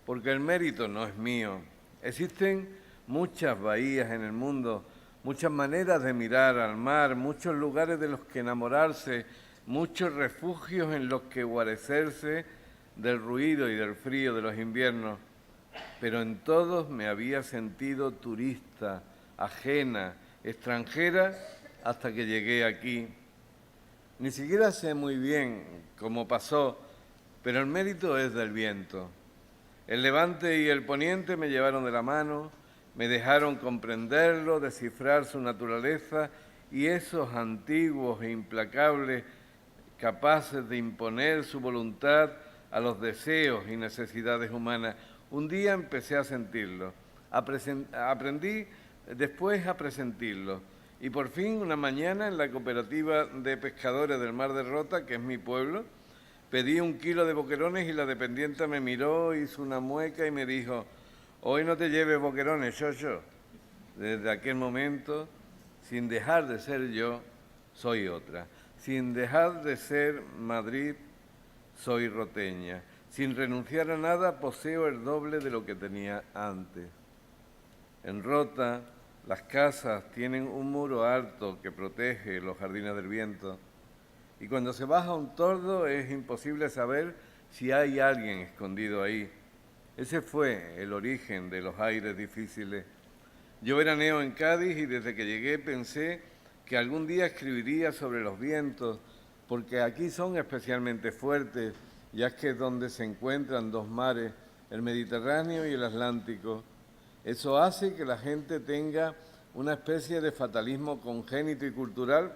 Speaker 6: porque el mérito no es mío. Existen muchas bahías en el mundo, muchas maneras de mirar al mar, muchos lugares de los que enamorarse, muchos refugios en los que guarecerse del ruido y del frío de los inviernos, pero en todos me había sentido turista, ajena, extranjera, hasta que llegué aquí. Ni siquiera sé muy bien cómo pasó, pero el mérito es del viento. El levante y el poniente me llevaron de la mano, me dejaron comprenderlo, descifrar su naturaleza y esos antiguos e implacables capaces de imponer su voluntad a los deseos y necesidades humanas. Un día empecé a sentirlo. Aprendí después a presentirlos. Y por fin, una mañana, en la cooperativa de pescadores del Mar de Rota, que es mi pueblo, pedí 1 kilo de boquerones y la dependienta me miró, hizo una mueca y me dijo: hoy no te lleves boquerones, Xoxo. Desde aquel momento, sin dejar de ser yo, soy otra. Sin dejar de ser Madrid, soy roteña. Sin renunciar a nada, poseo el doble de lo que tenía antes. En Rota, las casas tienen un muro alto que protege los jardines del viento. Y cuando se baja un tordo es imposible saber si hay alguien escondido ahí. Ese fue el origen de los aires difíciles. Yo veraneo en Cádiz y desde que llegué pensé que algún día escribiría sobre los vientos, porque aquí son especialmente fuertes, ya que es donde se encuentran 2 mares, el Mediterráneo y el Atlántico. Eso hace que la gente tenga una especie de fatalismo congénito y cultural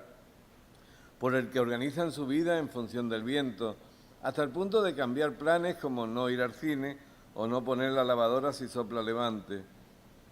Speaker 6: por el que organizan su vida en función del viento, hasta el punto de cambiar planes como no ir al cine o no poner la lavadora si sopla levante.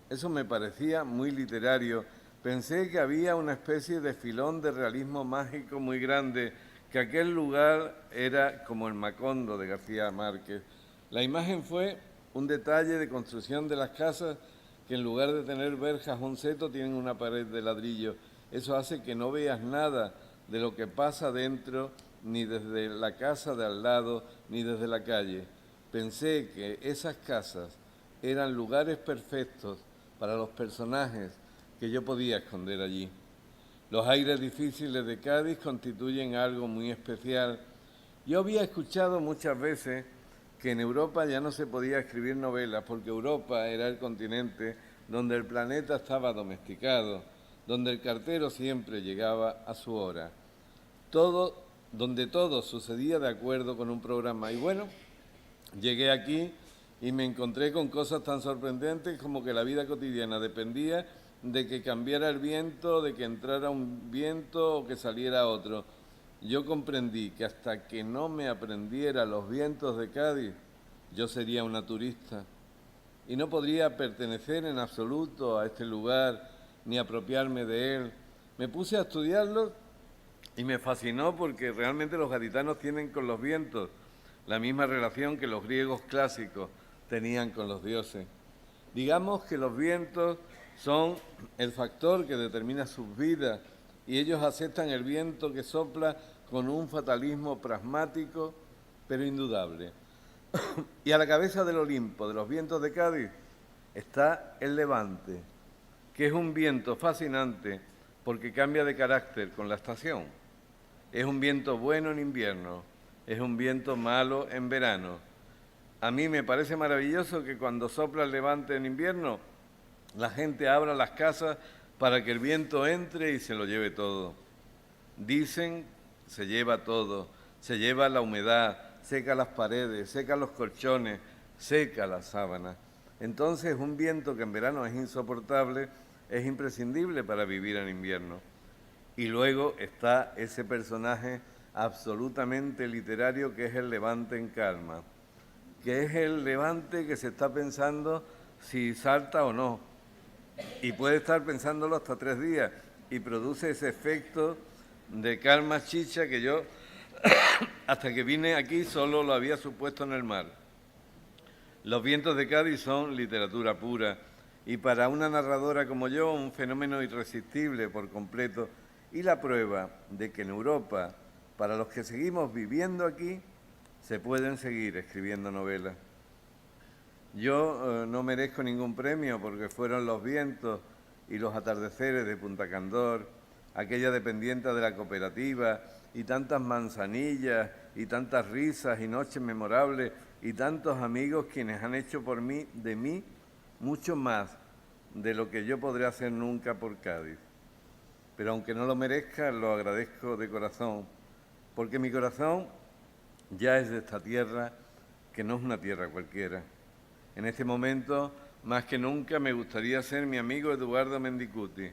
Speaker 6: Eso me parecía muy literario. Pensé que había una especie de filón de realismo mágico muy grande, que aquel lugar era como el Macondo de García Márquez. La imagen fue un detalle de construcción de las casas que en lugar de tener verjas o un seto tienen una pared de ladrillo. Eso hace que no veas nada de lo que pasa dentro, ni desde la casa de al lado, ni desde la calle. Pensé que esas casas eran lugares perfectos para los personajes que yo podía esconder allí. Los aires difíciles de Cádiz constituyen algo muy especial. Yo había escuchado muchas veces que en Europa ya no se podía escribir novelas porque Europa era el continente donde el planeta estaba domesticado, donde el cartero siempre llegaba a su hora, donde todo sucedía de acuerdo con un programa. Y bueno, llegué aquí y me encontré con cosas tan sorprendentes como que la vida cotidiana dependía de que cambiara el viento, de que entrara un viento o que saliera otro. Yo comprendí que hasta que no me aprendiera los vientos de Cádiz, yo sería una turista y no podría pertenecer en absoluto a este lugar ni apropiarme de él. Me puse a estudiarlo y me fascinó porque realmente los gaditanos tienen con los vientos la misma relación que los griegos clásicos tenían con los dioses. Digamos que los vientos son el factor que determina sus vidas y ellos aceptan el viento que sopla con un fatalismo pragmático, pero indudable. Y a la cabeza del Olimpo, de los vientos de Cádiz, está el levante, que es un viento fascinante porque cambia de carácter con la estación. Es un viento bueno en invierno, es un viento malo en verano. A mí me parece maravilloso que cuando sopla el levante en invierno, la gente abra las casas para que el viento entre y se lo lleve todo. Dicen, se lleva todo, se lleva la humedad, seca las paredes, seca los colchones, seca las sábanas. Entonces, un viento que en verano es insoportable, es imprescindible para vivir en invierno. Y luego está ese personaje absolutamente literario que es el levante en calma, que es el levante que se está pensando si salta o no, y puede estar pensándolo hasta 3 días, y produce ese efecto de calma chicha que yo, hasta que vine aquí, solo lo había supuesto en el mar. Los vientos de Cádiz son literatura pura, y para una narradora como yo, un fenómeno irresistible por completo, y la prueba de que en Europa, para los que seguimos viviendo aquí, se pueden seguir escribiendo novelas. Yo no merezco ningún premio porque fueron los vientos y los atardeceres de Punta Candor, aquella dependiente de la cooperativa, y tantas manzanillas, y tantas risas y noches memorables, y tantos amigos quienes han hecho por mí, de mí, mucho más de lo que yo podré hacer nunca por Cádiz. Pero aunque no lo merezca, lo agradezco de corazón, porque mi corazón ya es de esta tierra, que no es una tierra cualquiera. En este momento, más que nunca, me gustaría ser mi amigo Eduardo Mendicuti,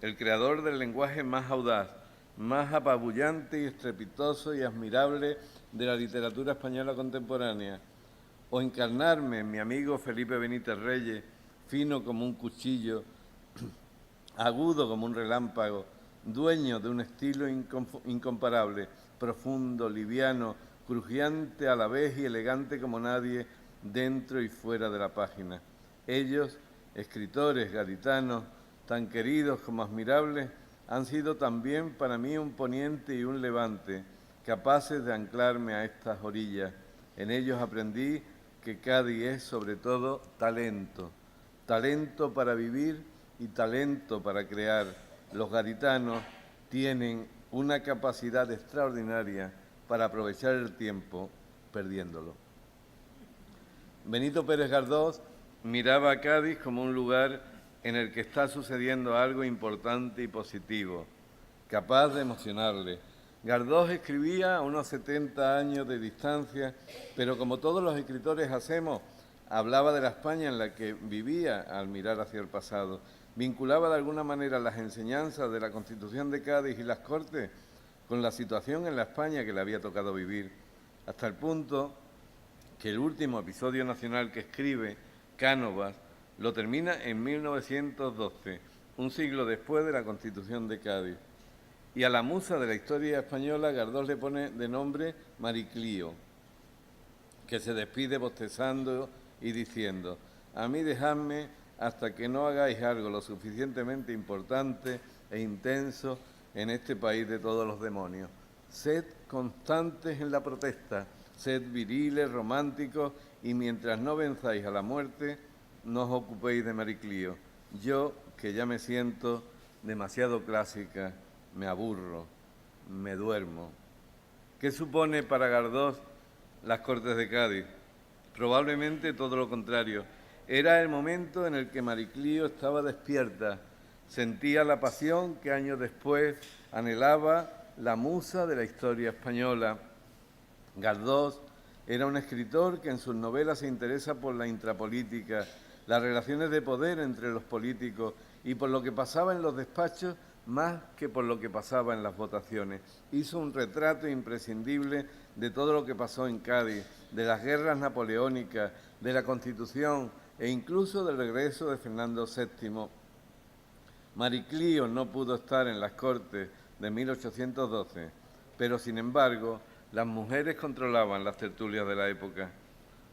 Speaker 6: el creador del lenguaje más audaz, más apabullante y estrepitoso y admirable de la literatura española contemporánea, o encarnarme en mi amigo Felipe Benítez Reyes, fino como un cuchillo, agudo como un relámpago, dueño de un estilo incomparable, profundo, liviano, crujiente a la vez y elegante como nadie, dentro y fuera de la página. Ellos, escritores gaditanos, tan queridos como admirables, han sido también para mí un poniente y un levante, capaces de anclarme a estas orillas. En ellos aprendí que Cádiz es sobre todo talento, talento para vivir y talento para crear. Los gaditanos tienen una capacidad extraordinaria para aprovechar el tiempo perdiéndolo. Benito Pérez Galdós miraba a Cádiz como un lugar en el que está sucediendo algo importante y positivo, capaz de emocionarle. Galdós escribía a unos 70 años de distancia, pero como todos los escritores hacemos, hablaba de la España en la que vivía al mirar hacia el pasado. Vinculaba de alguna manera las enseñanzas de la Constitución de Cádiz y las Cortes con la situación en la España que le había tocado vivir, hasta el punto que el último episodio nacional que escribe, Cánovas, lo termina en 1912, un siglo después de la Constitución de Cádiz. Y a la musa de la historia española, Galdós le pone de nombre Mariclío, que se despide bostezando y diciendo: a mí dejadme hasta que no hagáis algo lo suficientemente importante e intenso en este país de todos los demonios. Sed constantes en la protesta, sed viriles, románticos, y mientras no venzáis a la muerte, no os ocupéis de Mariclío. Yo, que ya me siento demasiado clásica, me aburro, me duermo. ¿Qué supone para Galdós las Cortes de Cádiz? Probablemente todo lo contrario. Era el momento en el que Mariclío estaba despierta, sentía la pasión que años después anhelaba la musa de la historia española. Galdós era un escritor que en sus novelas se interesa por la intrapolítica, las relaciones de poder entre los políticos y por lo que pasaba en los despachos más que por lo que pasaba en las votaciones. Hizo un retrato imprescindible de todo lo que pasó en Cádiz, de las guerras napoleónicas, de la Constitución e incluso del regreso de Fernando VII. Mariclío no pudo estar en las Cortes de 1812, pero sin embargo las mujeres controlaban las tertulias de la época.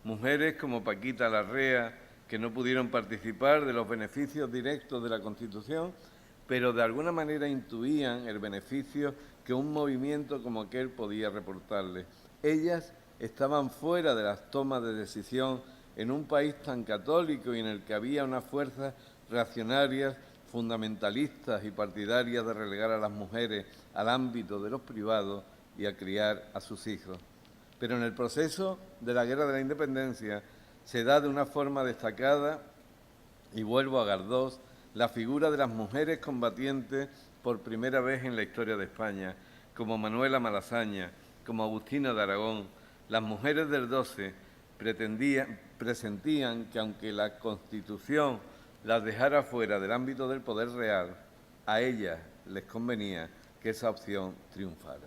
Speaker 6: Mujeres como Paquita Larrea, que no pudieron participar de los beneficios directos de la Constitución, pero de alguna manera intuían el beneficio que un movimiento como aquel podía reportarles. Ellas estaban fuera de las tomas de decisión en un país tan católico y en el que había unas fuerzas reaccionarias, fundamentalistas y partidarias de relegar a las mujeres al ámbito de los privados y a criar a sus hijos. Pero en el proceso de la Guerra de la Independencia se da de una forma destacada, y vuelvo a Galdós, la figura de las mujeres combatientes por primera vez en la historia de España, como Manuela Malasaña, como Agustina de Aragón. Las mujeres del 12 presentían que aunque la Constitución las dejara fuera del ámbito del poder real, a ellas les convenía que esa opción triunfara.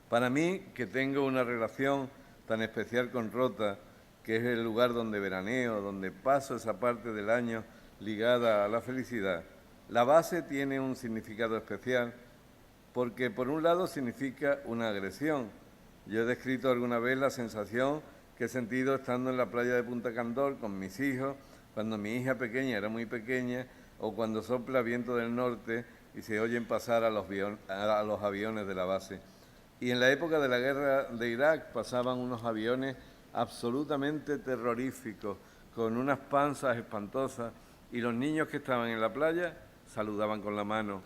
Speaker 6: Para mí, que tengo una relación tan especial con Rota, que es el lugar donde veraneo, donde paso esa parte del año ligada a la felicidad, la base tiene un significado especial porque, por un lado, significa una agresión. Yo he descrito alguna vez la sensación que he sentido estando en la playa de Punta Candor con mis hijos, cuando mi hija pequeña era muy pequeña, o cuando sopla viento del norte y se oyen pasar a los aviones de la base. Y en la época de la guerra de Irak pasaban unos aviones absolutamente terroríficos, con unas panzas espantosas, y los niños que estaban en la playa saludaban con la mano.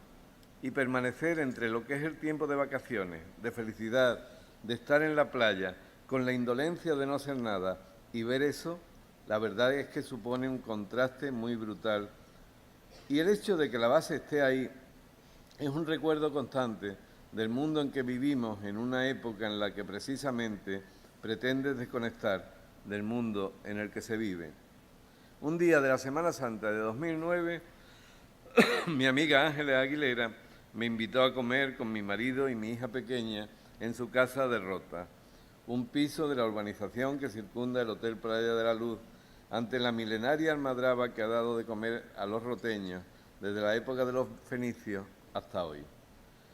Speaker 6: Y permanecer entre lo que es el tiempo de vacaciones, de felicidad, de estar en la playa, con la indolencia de no hacer nada, y ver eso, la verdad es que supone un contraste muy brutal. Y el hecho de que la base esté ahí es un recuerdo constante del mundo en que vivimos, en una época en la que precisamente pretende desconectar del mundo en el que se vive. Un día de la Semana Santa de 2009, mi amiga Ángeles Aguilera me invitó a comer con mi marido y mi hija pequeña en su casa de Rota, un piso de la urbanización que circunda el Hotel Playa de la Luz, ante la milenaria almadraba que ha dado de comer a los roteños desde la época de los fenicios hasta hoy.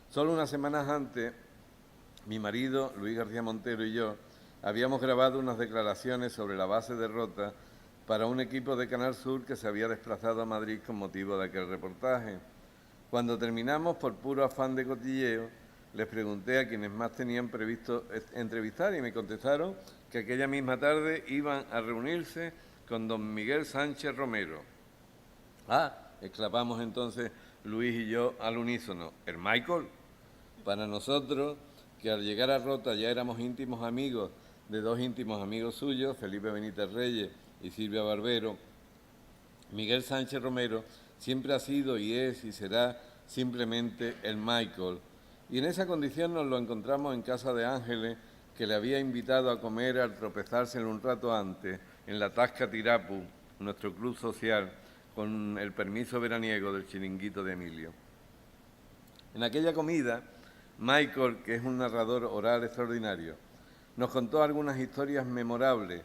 Speaker 6: Solo unas semanas antes, mi marido, Luis García Montero, y yo habíamos grabado unas declaraciones sobre la base de Rota para un equipo de Canal Sur que se había desplazado a Madrid con motivo de aquel reportaje. Cuando terminamos, por puro afán de cotilleo, les pregunté a quienes más tenían previsto entrevistar y me contestaron que aquella misma tarde iban a reunirse con don Miguel Sánchez Romero. ¡Ah!, exclamamos entonces Luis y yo al unísono, ¿el Michael? Para nosotros, que al llegar a Rota ya éramos íntimos amigos de dos íntimos amigos suyos, Felipe Benítez Reyes y Silvia Barbero, Miguel Sánchez Romero siempre ha sido y es y será simplemente el Michael. Y en esa condición nos lo encontramos en casa de Ángeles, que le había invitado a comer al tropezárselo un rato antes, en la Tasca Tirapu, nuestro club social, con el permiso veraniego del chiringuito de Emilio. En aquella comida, Michael, que es un narrador oral extraordinario, nos contó algunas historias memorables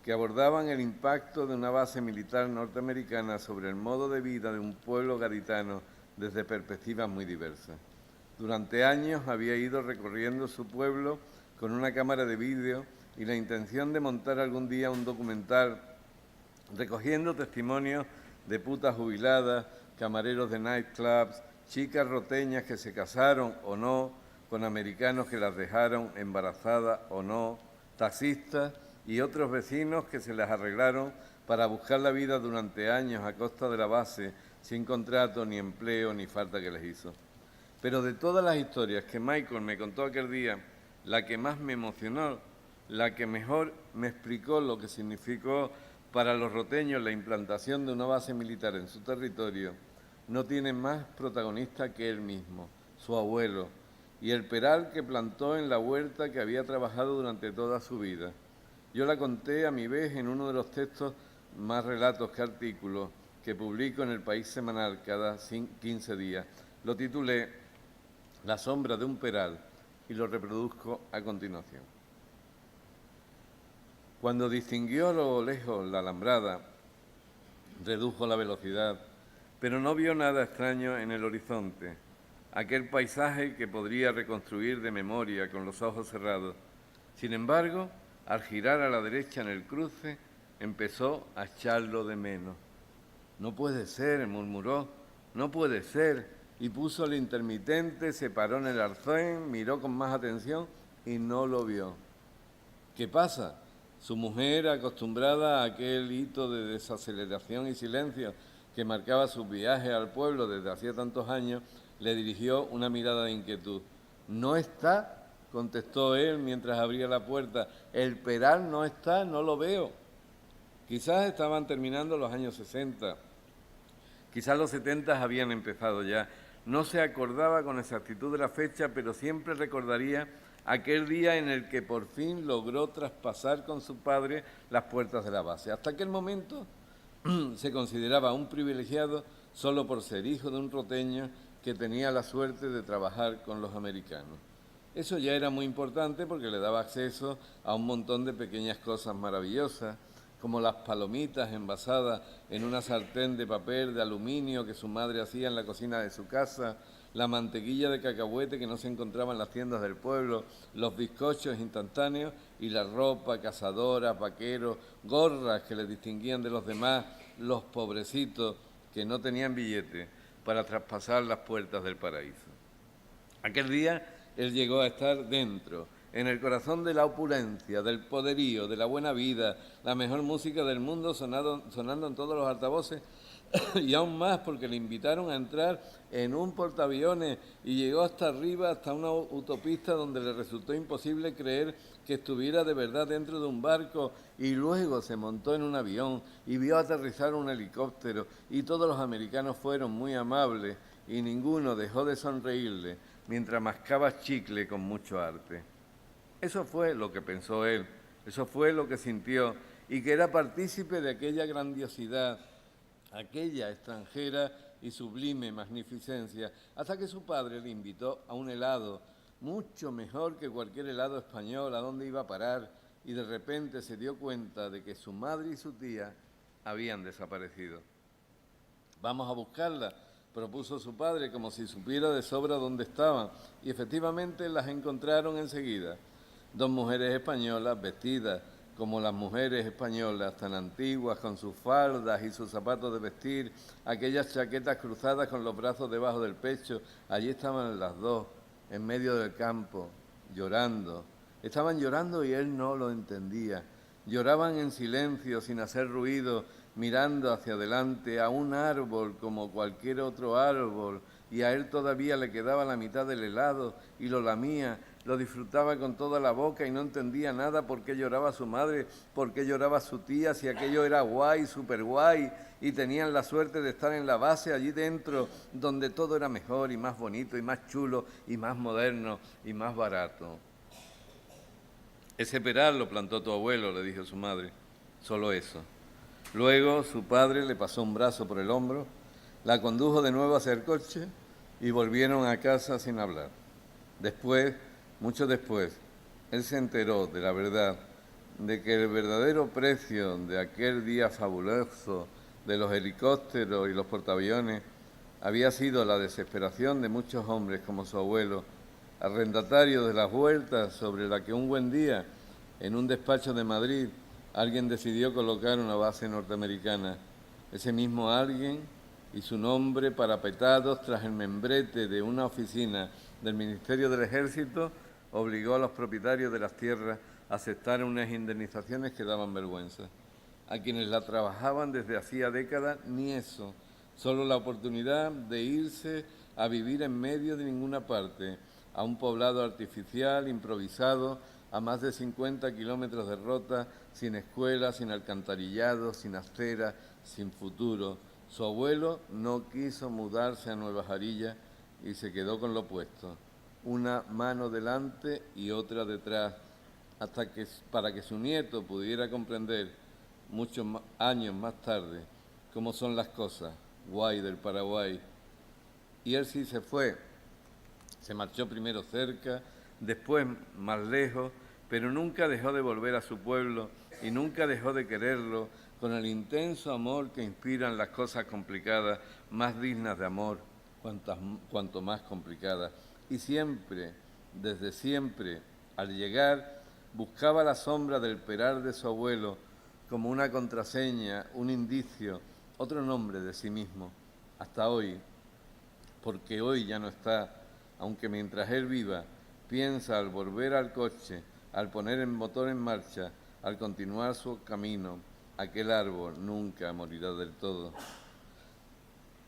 Speaker 6: que abordaban el impacto de una base militar norteamericana sobre el modo de vida de un pueblo gaditano desde perspectivas muy diversas. Durante años había ido recorriendo su pueblo con una cámara de vídeo y la intención de montar algún día un documental recogiendo testimonios de putas jubiladas, camareros de nightclubs, chicas roteñas que se casaron o no con americanos que las dejaron embarazadas o no, taxistas y otros vecinos que se las arreglaron para buscar la vida durante años a costa de la base, sin contrato, ni empleo, ni falta que les hizo. Pero de todas las historias que Michael me contó aquel día, la que más me emocionó, la que mejor me explicó lo que significó para los roteños la implantación de una base militar en su territorio, no tiene más protagonista que él mismo, su abuelo, y el peral que plantó en la huerta que había trabajado durante toda su vida. Yo la conté a mi vez en uno de los textos, más relatos que artículos, que publico en El País Semanal cada 15 días. Lo titulé La sombra de un peral y lo reproduzco a continuación. Cuando distinguió a lo lejos la alambrada, redujo la velocidad, pero no vio nada extraño en el horizonte, aquel paisaje que podría reconstruir de memoria con los ojos cerrados. Sin embargo, al girar a la derecha en el cruce, empezó a echarlo de menos. «No puede ser», murmuró, «no puede ser», y puso el intermitente, se paró en el arcén, miró con más atención y no lo vio. ¿Qué pasa? Su mujer, acostumbrada a aquel hito de desaceleración y silencio que marcaba sus viajes al pueblo desde hacía tantos años, le dirigió una mirada de inquietud. «No está», contestó él mientras abría la puerta. «El peral no está, no lo veo». Quizás estaban terminando los años 60, quizás los 70 habían empezado ya. No se acordaba con exactitud de la fecha, pero siempre recordaría aquel día en el que por fin logró traspasar con su padre las puertas de la base. Hasta aquel momento se consideraba un privilegiado solo por ser hijo de un roteño que tenía la suerte de trabajar con los americanos. Eso ya era muy importante porque le daba acceso a un montón de pequeñas cosas maravillosas, como las palomitas envasadas en una sartén de papel de aluminio que su madre hacía en la cocina de su casa, la mantequilla de cacahuete que no se encontraba en las tiendas del pueblo, los bizcochos instantáneos y la ropa, cazadoras, vaqueros, gorras que le distinguían de los demás, los pobrecitos que no tenían billete para traspasar las puertas del paraíso. Aquel día él llegó a estar dentro, en el corazón de la opulencia, del poderío, de la buena vida, la mejor música del mundo sonando en todos los altavoces y aún más porque le invitaron a entrar en un portaaviones y llegó hasta arriba, hasta una autopista donde le resultó imposible creer que estuviera de verdad dentro de un barco y luego se montó en un avión y vio aterrizar un helicóptero y todos los americanos fueron muy amables y ninguno dejó de sonreírle mientras mascaba chicle con mucho arte. Eso fue lo que pensó él, eso fue lo que sintió y que era partícipe de aquella grandiosidad, aquella extranjera y sublime magnificencia, hasta que su padre le invitó a un helado, mucho mejor que cualquier helado español, a donde iba a parar, y de repente se dio cuenta de que su madre y su tía habían desaparecido. «Vamos a buscarlas», propuso su padre, como si supiera de sobra dónde estaban, y efectivamente las encontraron enseguida. 2 mujeres españolas vestidas como las mujeres españolas, tan antiguas, con sus faldas y sus zapatos de vestir, aquellas chaquetas cruzadas con los brazos debajo del pecho. Allí estaban las 2, en medio del campo, llorando. Estaban llorando y él no lo entendía. Lloraban en silencio, sin hacer ruido, mirando hacia adelante a un árbol como cualquier otro árbol, y a él todavía le quedaba la mitad del helado y lo lamía, lo disfrutaba con toda la boca y no entendía nada por qué lloraba su madre, por qué lloraba su tía, si aquello era guay, súper guay, y tenían la suerte de estar en la base allí dentro, donde todo era mejor y más bonito y más chulo y más moderno y más barato. «Ese peral lo plantó tu abuelo», le dijo su madre, «solo eso». Luego su padre le pasó un brazo por el hombro, la condujo de nuevo hacia el coche y volvieron a casa sin hablar. Después, mucho después, él se enteró de la verdad, de que el verdadero precio de aquel día fabuloso de los helicópteros y los portaaviones había sido la desesperación de muchos hombres como su abuelo, arrendatarios de las vueltas sobre la que un buen día, en un despacho de Madrid, alguien decidió colocar una base norteamericana. Ese mismo alguien y su nombre parapetados tras el membrete de una oficina del Ministerio del Ejército obligó a los propietarios de las tierras a aceptar unas indemnizaciones que daban vergüenza. A quienes la trabajaban desde hacía décadas, ni eso, solo la oportunidad de irse a vivir en medio de ninguna parte, a un poblado artificial, improvisado, a más de 50 kilómetros de Rota, sin escuela, sin alcantarillado, sin acera, sin futuro. Su abuelo no quiso mudarse a Nueva Jarilla y se quedó con lo puesto, una mano delante y otra detrás, para que su nieto pudiera comprender muchos años más tarde cómo son las cosas, guay del Paraguay. Y él sí se fue, se marchó primero cerca, después más lejos, pero nunca dejó de volver a su pueblo y nunca dejó de quererlo con el intenso amor que inspiran las cosas complicadas, más dignas de amor, cuanto más complicadas. Y siempre, desde siempre, al llegar, buscaba la sombra del peral de su abuelo como una contraseña, un indicio, otro nombre de sí mismo, hasta hoy, porque hoy ya no está, aunque mientras él viva, piensa al volver al coche, al poner el motor en marcha, al continuar su camino, aquel árbol nunca morirá del todo.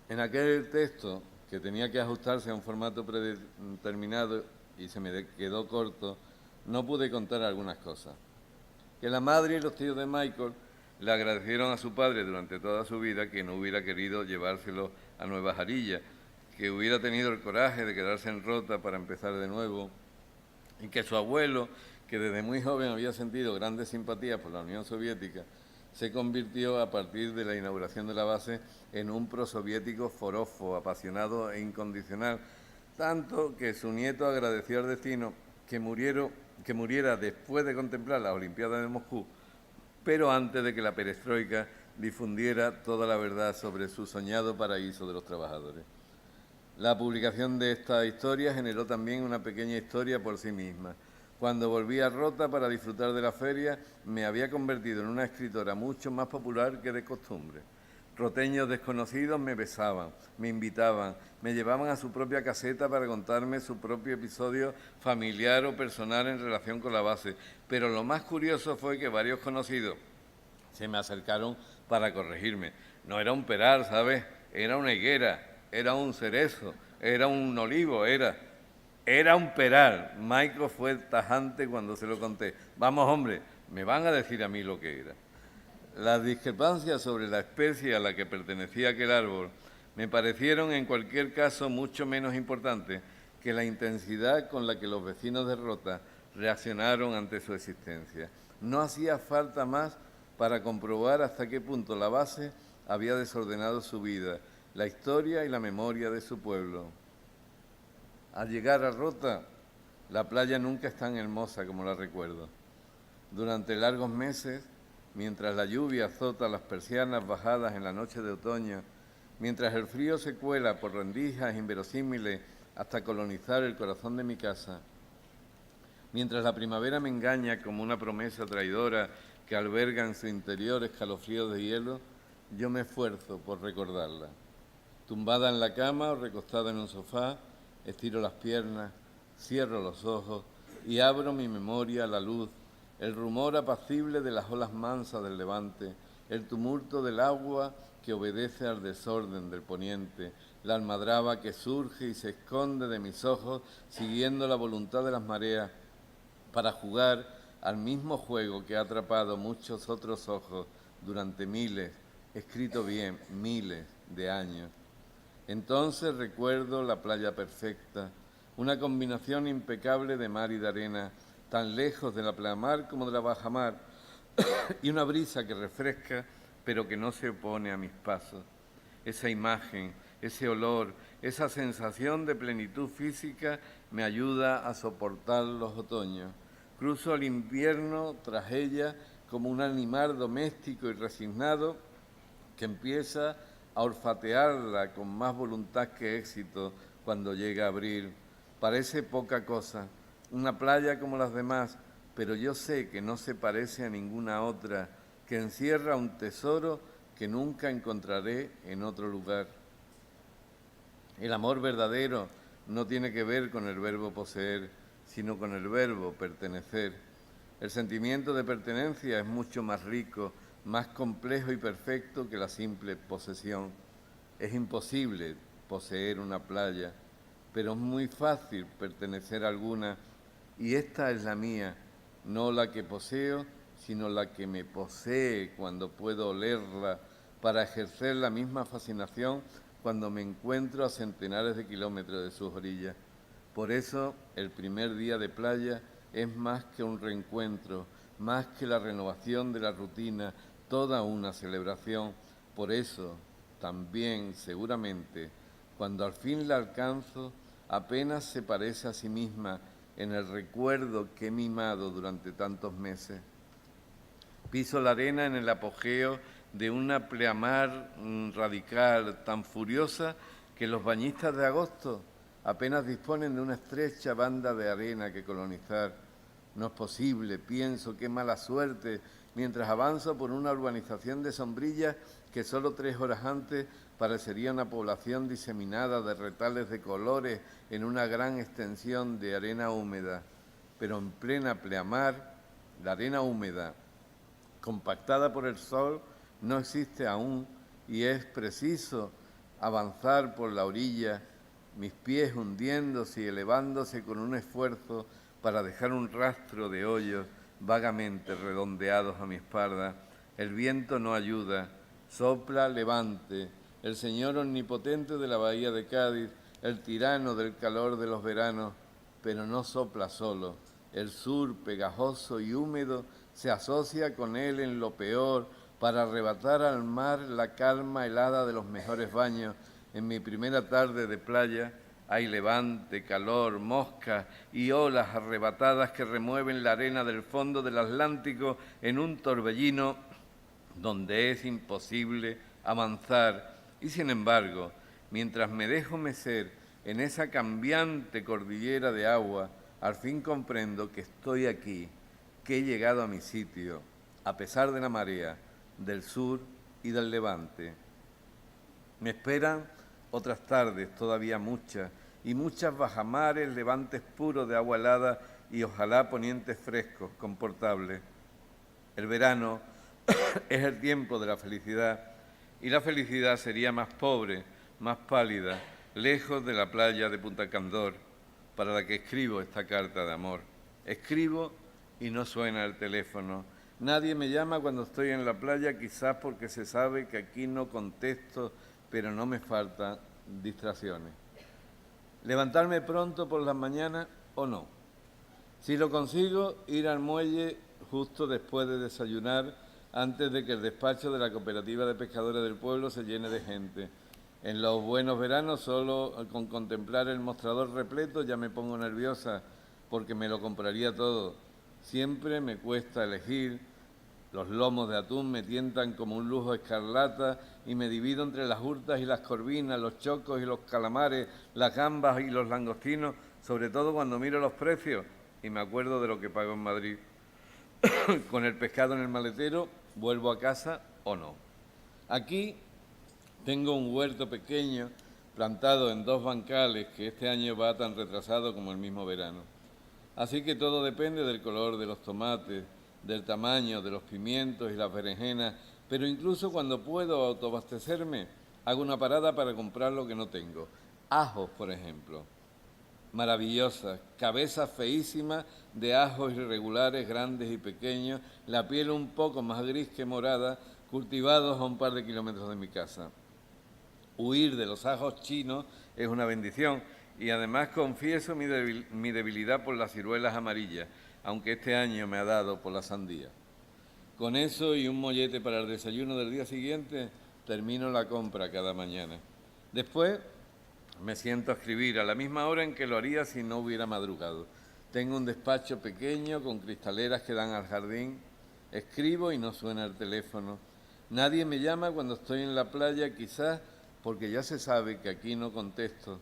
Speaker 6: En aquel texto, que tenía que ajustarse a un formato predeterminado y se me quedó corto, no pude contar algunas cosas. Que la madre y los tíos de Michael le agradecieron a su padre durante toda su vida que no hubiera querido llevárselo a Nueva Jarilla, que hubiera tenido el coraje de quedarse en Rota para empezar de nuevo, y que su abuelo, que desde muy joven había sentido grandes simpatías por la Unión Soviética, se convirtió a partir de la inauguración de la base en un prosoviético forofo, apasionado e incondicional, tanto que su nieto agradeció al destino que muriera después de contemplar las Olimpiadas de Moscú, pero antes de que la perestroika difundiera toda la verdad sobre su soñado paraíso de los trabajadores. La publicación de esta historia generó también una pequeña historia por sí misma. Cuando volví a Rota para disfrutar de la feria, me había convertido en una escritora mucho más popular que de costumbre. Roteños desconocidos me besaban, me invitaban, me llevaban a su propia caseta para contarme su propio episodio familiar o personal en relación con la base. Pero lo más curioso fue que varios conocidos se me acercaron para corregirme. No era un peral, ¿sabes? Era una higuera, era un cerezo, era un olivo, era un peral. Michael fue tajante cuando se lo conté. Vamos, hombre, me van a decir a mí lo que era. Las discrepancias sobre la especie a la que pertenecía aquel árbol me parecieron en cualquier caso mucho menos importantes que la intensidad con la que los vecinos de Rota reaccionaron ante su existencia. No hacía falta más para comprobar hasta qué punto la base había desordenado su vida, la historia y la memoria de su pueblo. Al llegar a Rota, la playa nunca es tan hermosa como la recuerdo. Durante largos meses, mientras la lluvia azota las persianas bajadas en la noche de otoño, mientras el frío se cuela por rendijas inverosímiles hasta colonizar el corazón de mi casa, mientras la primavera me engaña como una promesa traidora que alberga en su interior escalofríos de hielo, yo me esfuerzo por recordarla. Tumbada en la cama o recostada en un sofá, estiro las piernas, cierro los ojos y abro mi memoria a la luz, el rumor apacible de las olas mansas del levante, el tumulto del agua que obedece al desorden del poniente, la almadraba que surge y se esconde de mis ojos siguiendo la voluntad de las mareas para jugar al mismo juego que ha atrapado muchos otros ojos durante miles, escrito bien, miles de años. Entonces recuerdo la playa perfecta, una combinación impecable de mar y de arena, tan lejos de la pleamar como de la bajamar, y una brisa que refresca, pero que no se opone a mis pasos. Esa imagen, ese olor, esa sensación de plenitud física me ayuda a soportar los otoños. Cruzo el invierno tras ella como un animal doméstico y resignado que empieza a olfatearla con más voluntad que éxito cuando llega abril. Parece poca cosa, una playa como las demás, pero yo sé que no se parece a ninguna otra, que encierra un tesoro que nunca encontraré en otro lugar. El amor verdadero no tiene que ver con el verbo poseer, sino con el verbo pertenecer. El sentimiento de pertenencia es mucho más rico, más complejo y perfecto que la simple posesión. Es imposible poseer una playa, pero es muy fácil pertenecer a alguna, y esta es la mía, no la que poseo, sino la que me posee cuando puedo olerla, para ejercer la misma fascinación cuando me encuentro a centenares de kilómetros de sus orillas. Por eso, el primer día de playa es más que un reencuentro, más que la renovación de la rutina, toda una celebración. Por eso, también, seguramente, cuando al fin la alcanzo, apenas se parece a sí misma en el recuerdo que he mimado durante tantos meses. Piso la arena en el apogeo de una pleamar radical tan furiosa que los bañistas de agosto apenas disponen de una estrecha banda de arena que colonizar. No es posible, pienso, qué mala suerte, mientras avanzo por una urbanización de sombrillas que solo 3 horas antes parecería una población diseminada de retales de colores en una gran extensión de arena húmeda. Pero en plena pleamar, la arena húmeda, compactada por el sol, no existe aún y es preciso avanzar por la orilla, mis pies hundiéndose y elevándose con un esfuerzo para dejar un rastro de hoyos vagamente redondeados a mi espalda. El viento no ayuda, sopla levante, el señor omnipotente de la bahía de Cádiz, el tirano del calor de los veranos, pero no sopla solo. El sur, pegajoso y húmedo, se asocia con él en lo peor para arrebatar al mar la calma helada de los mejores baños. En mi primera tarde de playa hay levante, calor, moscas y olas arrebatadas que remueven la arena del fondo del Atlántico en un torbellino donde es imposible avanzar. Y sin embargo, mientras me dejo mecer en esa cambiante cordillera de agua, al fin comprendo que estoy aquí, que he llegado a mi sitio, a pesar de la marea, del sur y del levante. Me esperan otras tardes, todavía muchas, y muchas bajamares, levantes puros de agua helada y ojalá ponientes frescos, confortables. El verano es el tiempo de la felicidad, y la felicidad sería más pobre, más pálida, lejos de la playa de Punta Candor, para la que escribo esta carta de amor. Escribo y no suena el teléfono. Nadie me llama cuando estoy en la playa, quizás porque se sabe que aquí no contesto, pero no me faltan distracciones. Levantarme pronto por las mañanas o no. Si lo consigo, ir al muelle justo después de desayunar, antes de que el despacho de la cooperativa de pescadores del pueblo se llene de gente. En los buenos veranos, solo con contemplar el mostrador repleto ya me pongo nerviosa, porque me lo compraría todo. Siempre me cuesta elegir, Los lomos de atún me tientan como un lujo escarlata y me divido entre las hurtas y las corvinas, los chocos y los calamares, las gambas y los langostinos, sobre todo cuando miro los precios y me acuerdo de lo que pago en Madrid. Con el pescado en el maletero, vuelvo a casa o no. Aquí tengo un huerto pequeño plantado en 2 bancales que este año va tan retrasado como el mismo verano. Así que todo depende del color de los tomates, del tamaño de los pimientos y las berenjenas, pero incluso cuando puedo autoabastecerme, hago una parada para comprar lo que no tengo. Ajos, por ejemplo. Maravillosas, cabezas feísimas de ajos irregulares, grandes y pequeños, la piel un poco más gris que morada, cultivados a un par de kilómetros de mi casa. Huir de los ajos chinos es una bendición y además confieso mi debilidad por las ciruelas amarillas, aunque este año me ha dado por la sandía. Con eso y un mollete para el desayuno del día siguiente, termino la compra cada mañana. Después me siento a escribir a la misma hora en que lo haría si no hubiera madrugado. Tengo un despacho pequeño con cristaleras que dan al jardín. Escribo y no suena el teléfono. Nadie me llama cuando estoy en la playa, quizás porque ya se sabe que aquí no contesto.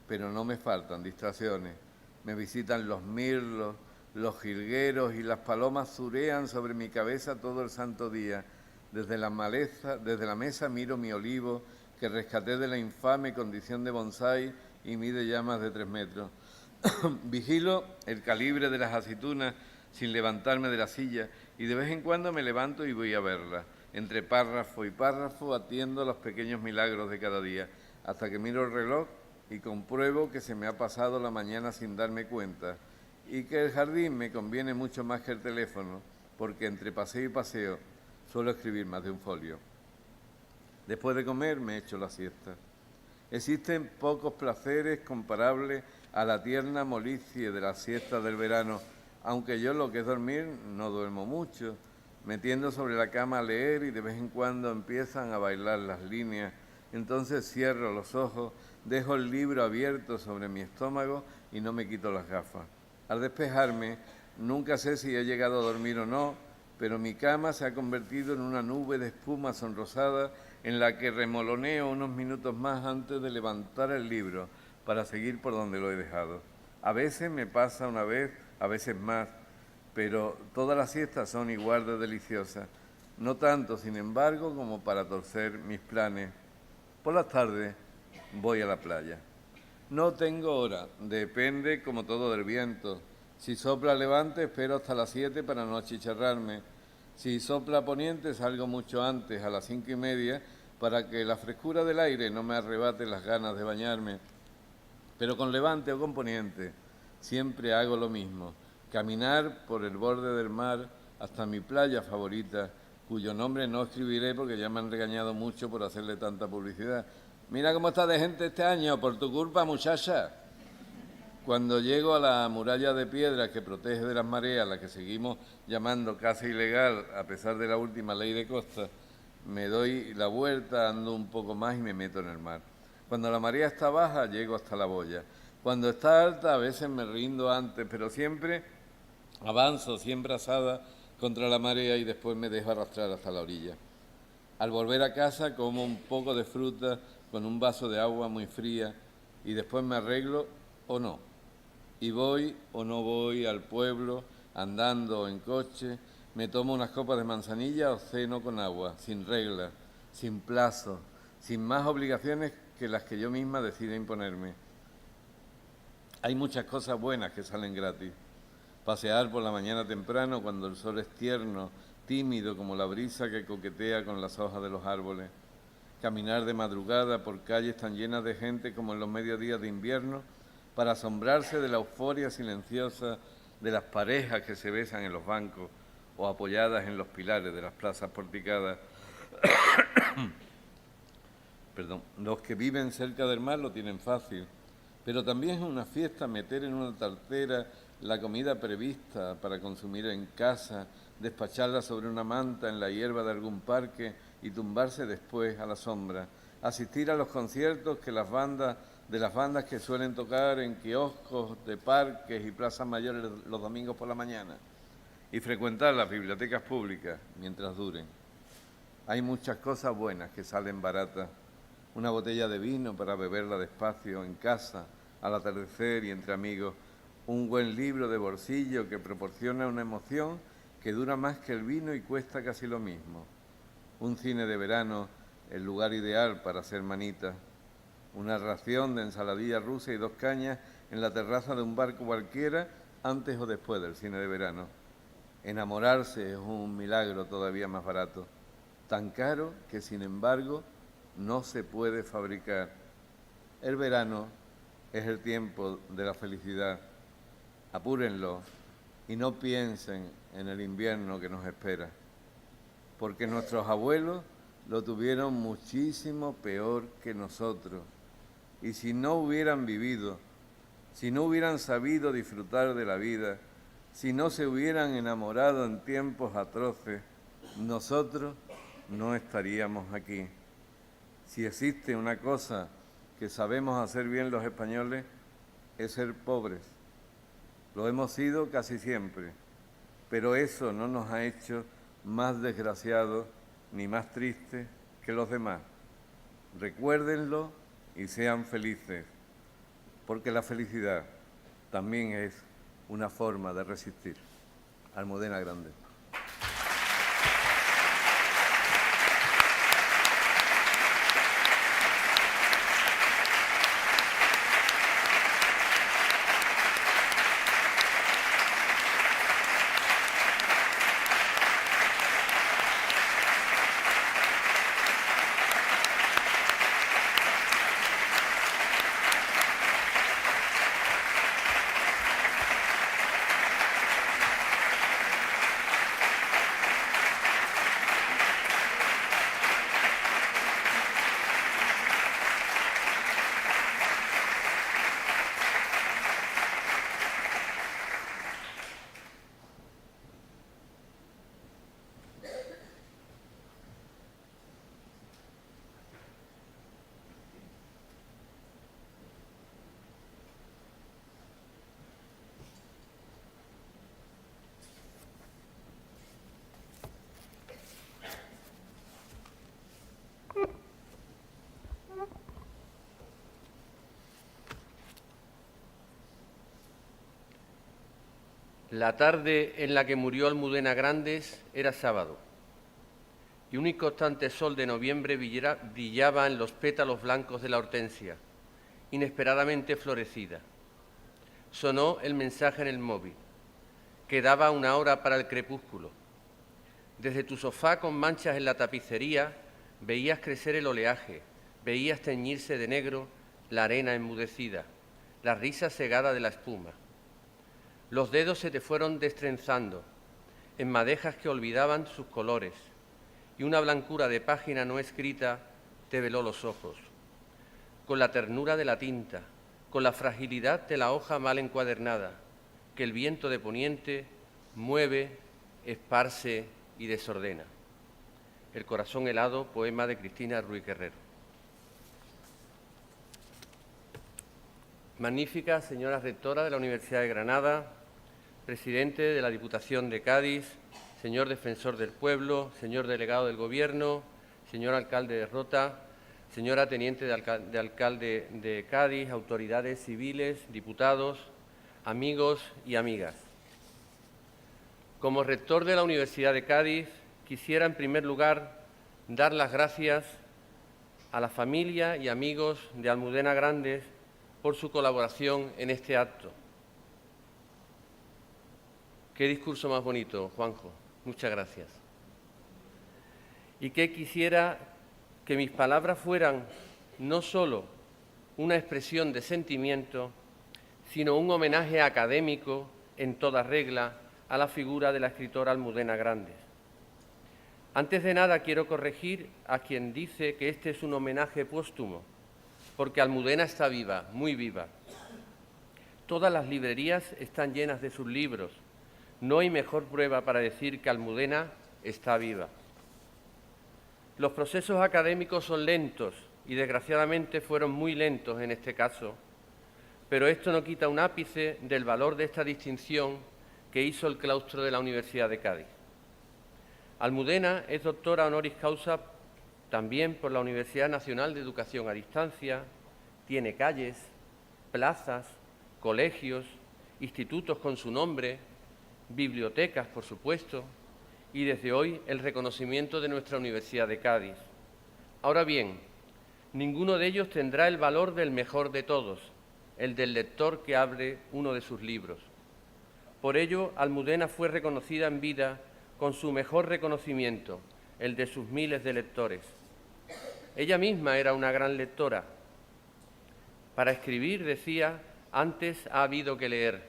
Speaker 6: Pero no me faltan distracciones. Me visitan los mirlos, los jilgueros y las palomas zurean sobre mi cabeza todo el santo día. Desde la mesa miro mi olivo, que rescaté de la infame condición de bonsái y mide ya más de 3 metros. Vigilo el calibre de las aceitunas sin levantarme de la silla y de vez en cuando me levanto y voy a verlas. Entre párrafo y párrafo atiendo los pequeños milagros de cada día, hasta que miro el reloj y compruebo que se me ha pasado la mañana sin darme cuenta y que el jardín me conviene mucho más que el teléfono, porque entre paseo y paseo suelo escribir más de un folio. Después de comer me echo la siesta. Existen pocos placeres comparables a la tierna molicie de la siesta del verano, aunque yo lo que es dormir no duermo mucho, me tiendo sobre la cama a leer y de vez en cuando empiezan a bailar las líneas. Entonces cierro los ojos, dejo el libro abierto sobre mi estómago y no me quito las gafas. Al despejarme, nunca sé si he llegado a dormir o no, pero mi cama se ha convertido en una nube de espuma sonrosada en la que remoloneo unos minutos más antes de levantar el libro para seguir por donde lo he dejado. A veces me pasa una vez, a veces más, pero todas las siestas son igual de deliciosas. No tanto, sin embargo, como para torcer mis planes. Por las tardes voy a la playa. No tengo hora, depende como todo del viento. Si sopla levante, espero hasta las 7 para no achicharrarme. Si sopla poniente, salgo mucho antes, a las 5:30, para que la frescura del aire no me arrebate las ganas de bañarme. Pero con levante o con poniente, siempre hago lo mismo. Caminar por el borde del mar hasta mi playa favorita, cuyo nombre no escribiré porque ya me han regañado mucho por hacerle tanta publicidad. Mira cómo está de gente este año, por tu culpa, muchacha. Cuando llego a la muralla de piedra que protege de las mareas, la que seguimos llamando casi ilegal, a pesar de la última ley de costa, me doy la vuelta, ando un poco más y me meto en el mar. Cuando la marea está baja, llego hasta la boya. Cuando está alta, a veces me rindo antes, pero siempre avanzo, siempre asada contra la marea y después me dejo arrastrar hasta la orilla. Al volver a casa, como un poco de fruta con un vaso de agua muy fría y después me arreglo o no. Y voy o no voy al pueblo, andando o en coche, me tomo unas copas de manzanilla o ceno con agua, sin reglas, sin plazo, sin más obligaciones que las que yo misma decido imponerme. Hay muchas cosas buenas que salen gratis. Pasear por la mañana temprano cuando el sol es tierno, tímido como la brisa que coquetea con las hojas de los árboles. Caminar de madrugada por calles tan llenas de gente como en los mediodías de invierno para asombrarse de la euforia silenciosa de las parejas que se besan en los bancos o apoyadas en los pilares de las plazas porticadas. Los que viven cerca del mar lo tienen fácil, pero también es una fiesta meter en una tartera la comida prevista para consumir en casa, despacharla sobre una manta en la hierba de algún parque y tumbarse después a la sombra, asistir a los conciertos de las bandas que suelen tocar en kioscos de parques y plazas mayores los domingos por la mañana. y frecuentar las bibliotecas públicas mientras duren. Hay muchas cosas buenas que salen baratas. Una botella de vino para beberla despacio en casa, al atardecer y entre amigos. Un buen libro de bolsillo que proporciona una emoción que dura más que el vino y cuesta casi lo mismo. Un cine de verano, el lugar ideal para hacer manitas. Una ración de ensaladilla rusa y 2 cañas en la terraza de un barco cualquiera antes o después del cine de verano. Enamorarse es un milagro todavía más barato, tan caro que sin embargo no se puede fabricar. El verano es el tiempo de la felicidad. Apúrenlo y no piensen en el invierno que nos espera, porque nuestros abuelos lo tuvieron muchísimo peor que nosotros. Y si no hubieran vivido, si no hubieran sabido disfrutar de la vida, si no se hubieran enamorado en tiempos atroces, nosotros no estaríamos aquí. Si existe una cosa que sabemos hacer bien los españoles, es ser pobres. Lo hemos sido casi siempre, pero eso no nos ha hecho más desgraciados ni más tristes que los demás. Recuérdenlo y sean felices, porque la felicidad también es una forma de resistir. Almudena Grandes.
Speaker 1: La tarde en la que murió Almudena Grandes era sábado y un inconstante sol de noviembre brillaba en los pétalos blancos de la hortensia, inesperadamente florecida. Sonó el mensaje en el móvil. Quedaba 1 hora para el crepúsculo. Desde tu sofá con manchas en la tapicería veías crecer el oleaje, veías teñirse de negro la arena enmudecida, la risa cegada de la espuma. Los dedos se te fueron destrenzando en madejas que olvidaban sus colores y una blancura de página no escrita te veló los ojos. Con la ternura de la tinta, con la fragilidad de la hoja mal encuadernada, que el viento de poniente mueve, esparce y desordena. El corazón helado, poema de Cristina Ruiz Guerrero. Magnífica señora rectora de la Universidad de Granada, presidente de la Diputación de Cádiz, señor defensor del pueblo, señor delegado del Gobierno, señor alcalde de Rota, señora teniente de alcalde de Cádiz, autoridades civiles, diputados, amigos y amigas. Como rector de la Universidad de Cádiz, quisiera en primer lugar dar las gracias a la familia y amigos de Almudena Grandes por su colaboración en este acto. Qué discurso más bonito, Juanjo. Muchas gracias. Y que quisiera que mis palabras fueran no solo una expresión de sentimiento, sino un homenaje académico en toda regla a la figura de la escritora Almudena Grandes. Antes de nada quiero corregir a quien dice que este es un homenaje póstumo, porque Almudena está viva, muy viva. Todas las librerías están llenas de sus libros. No hay mejor prueba para decir que Almudena está viva. Los procesos académicos son lentos y desgraciadamente fueron muy lentos en este caso, pero esto no quita un ápice del valor de esta distinción que hizo el claustro de la Universidad de Cádiz. Almudena es doctora honoris causa también por la Universidad Nacional de Educación a Distancia, tiene calles, plazas, colegios, institutos con su nombre, bibliotecas, por supuesto, y desde hoy el reconocimiento de nuestra Universidad de Cádiz. Ahora bien, ninguno de ellos tendrá el valor del mejor de todos, el del lector que abre uno de sus libros. Por ello, Almudena fue reconocida en vida con su mejor reconocimiento, el de sus miles de lectores. Ella misma era una gran lectora. Para escribir, decía, antes ha habido que leer.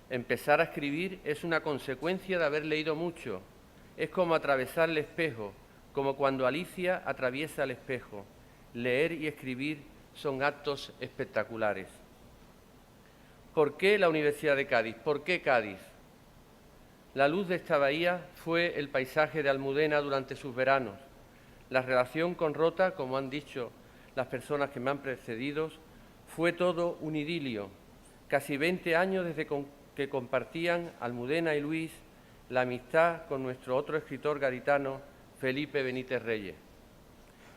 Speaker 1: Empezar a escribir es una consecuencia de haber leído mucho. Es como atravesar el espejo, como cuando Alicia atraviesa el espejo. Leer y escribir son actos espectaculares. ¿Por qué la Universidad de Cádiz? ¿Por qué Cádiz? La luz de esta bahía fue el paisaje de Almudena durante sus veranos. La relación con Rota, como han dicho las personas que me han precedido, fue todo un idilio. Casi 20 años desde que compartían Almudena y Luis la amistad con nuestro otro escritor gaditano, Felipe Benítez Reyes.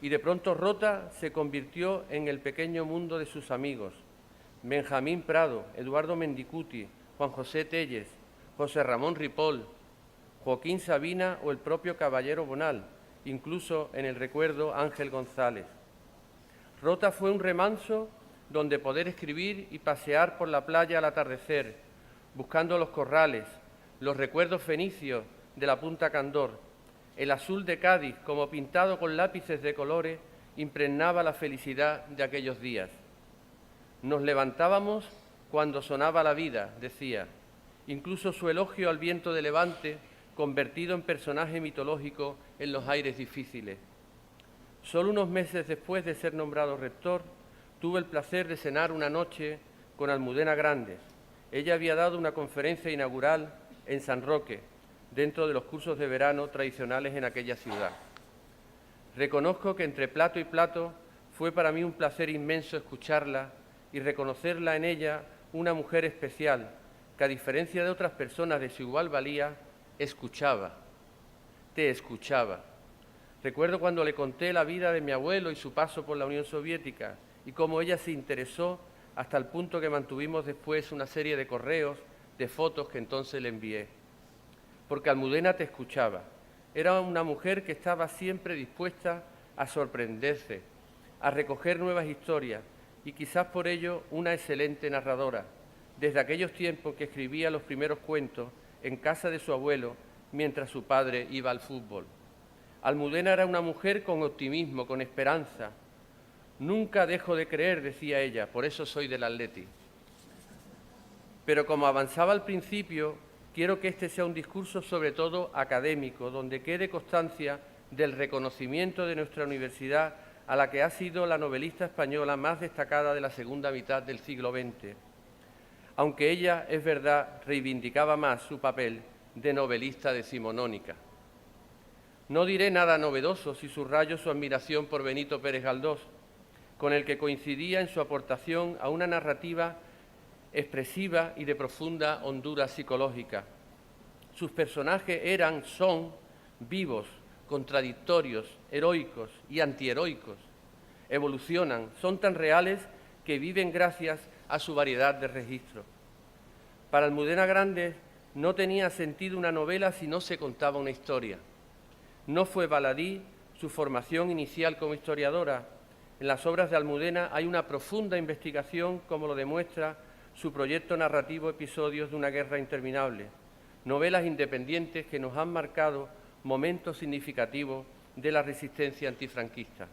Speaker 1: Y de pronto Rota se convirtió en el pequeño mundo de sus amigos. Benjamín Prado, Eduardo Mendicuti, Juan José Telles, José Ramón Ripoll, Joaquín Sabina o el propio Caballero Bonal, incluso en el recuerdo Ángel González. Rota fue un remanso donde poder escribir y pasear por la playa al atardecer, buscando los corrales, los recuerdos fenicios de la Punta Candor. El azul de Cádiz, como pintado con lápices de colores, impregnaba la felicidad de aquellos días. Nos levantábamos cuando sonaba la vida, decía. Incluso su elogio al viento de levante, convertido en personaje mitológico en los aires difíciles. Solo unos meses después de ser nombrado rector, tuve el placer de cenar una noche con Almudena Grandes. Ella había dado una conferencia inaugural en San Roque, dentro de los cursos de verano tradicionales en aquella ciudad. Reconozco que entre plato y plato fue para mí un placer inmenso escucharla y reconocerla en ella una mujer especial, que a diferencia de otras personas de su igual valía, escuchaba, te escuchaba. Recuerdo cuando le conté la vida de mi abuelo y su paso por la Unión Soviética y cómo ella se interesó hasta el punto que mantuvimos después una serie de correos, de fotos que entonces le envié. Porque Almudena te escuchaba. Era una mujer que estaba siempre dispuesta a sorprenderse, a recoger nuevas historias y quizás por ello una excelente narradora. Desde aquellos tiempos que escribía los primeros cuentos en casa de su abuelo mientras su padre iba al fútbol. Almudena era una mujer con optimismo, con esperanza. Nunca dejo de creer, decía ella, por eso soy del Atleti. Pero como avanzaba al principio, quiero que este sea un discurso sobre todo académico, donde quede constancia del reconocimiento de nuestra universidad a la que ha sido la novelista española más destacada de la segunda mitad del siglo XX. Aunque ella, es verdad, reivindicaba más su papel de novelista decimonónica. No diré nada novedoso si subrayo su admiración por Benito Pérez Galdós, con el que coincidía en su aportación a una narrativa expresiva y de profunda hondura psicológica. Sus personajes son vivos, contradictorios, heroicos y antiheroicos. Evolucionan, son tan reales que viven gracias a su variedad de registros. Para Almudena Grandes no tenía sentido una novela si no se contaba una historia. No fue baladí su formación inicial como historiadora. En las obras de Almudena hay una profunda investigación, como lo demuestra su proyecto narrativo Episodios de una guerra interminable, novelas independientes que nos han marcado momentos significativos de la resistencia antifranquista.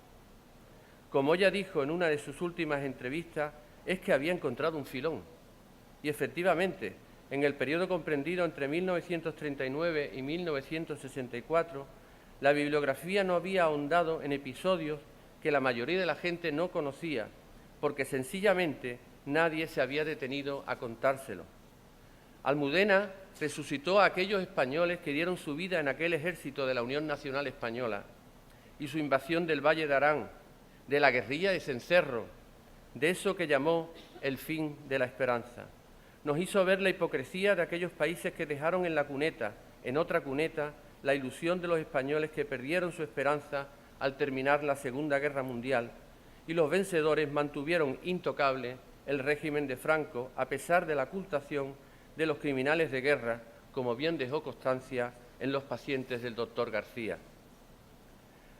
Speaker 1: Como ella dijo en una de sus últimas entrevistas, es que había encontrado un filón. Y efectivamente, en el periodo comprendido entre 1939 y 1964, la bibliografía no había ahondado en episodios que la mayoría de la gente no conocía, porque sencillamente nadie se había detenido a contárselo. Almudena resucitó a aquellos españoles que dieron su vida en aquel ejército de la Unión Nacional Española y su invasión del Valle de Arán, de la guerrilla de Cencerro, de eso que llamó el fin de la esperanza. nos hizo ver la hipocresía de aquellos países que dejaron en la cuneta, en otra cuneta, la ilusión de los españoles que perdieron su esperanza al terminar la Segunda Guerra Mundial, y los vencedores mantuvieron intocable el régimen de Franco, a pesar de la ocultación de los criminales de guerra, como bien dejó constancia en los pacientes del doctor García.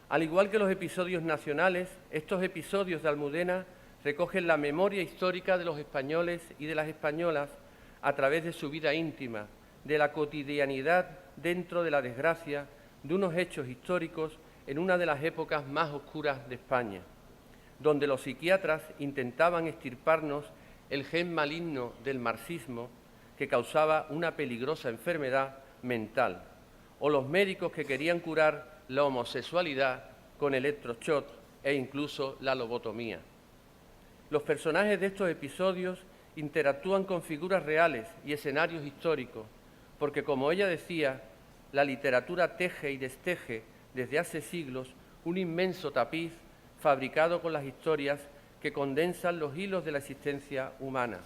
Speaker 1: Al igual que los episodios nacionales, estos episodios de Almudena recogen la memoria histórica de los españoles y de las españolas a través de su vida íntima, de la cotidianidad dentro de la desgracia, de unos hechos históricos en una de las épocas más oscuras de España, donde los psiquiatras intentaban extirparnos el gen maligno del marxismo que causaba una peligrosa enfermedad mental, o los médicos que querían curar la homosexualidad con electroshock e incluso la lobotomía. Los personajes de estos episodios interactúan con figuras reales y escenarios históricos, porque, como ella decía, la literatura teje y desteje desde hace siglos un inmenso tapiz fabricado con las historias que condensan los hilos de la existencia humana.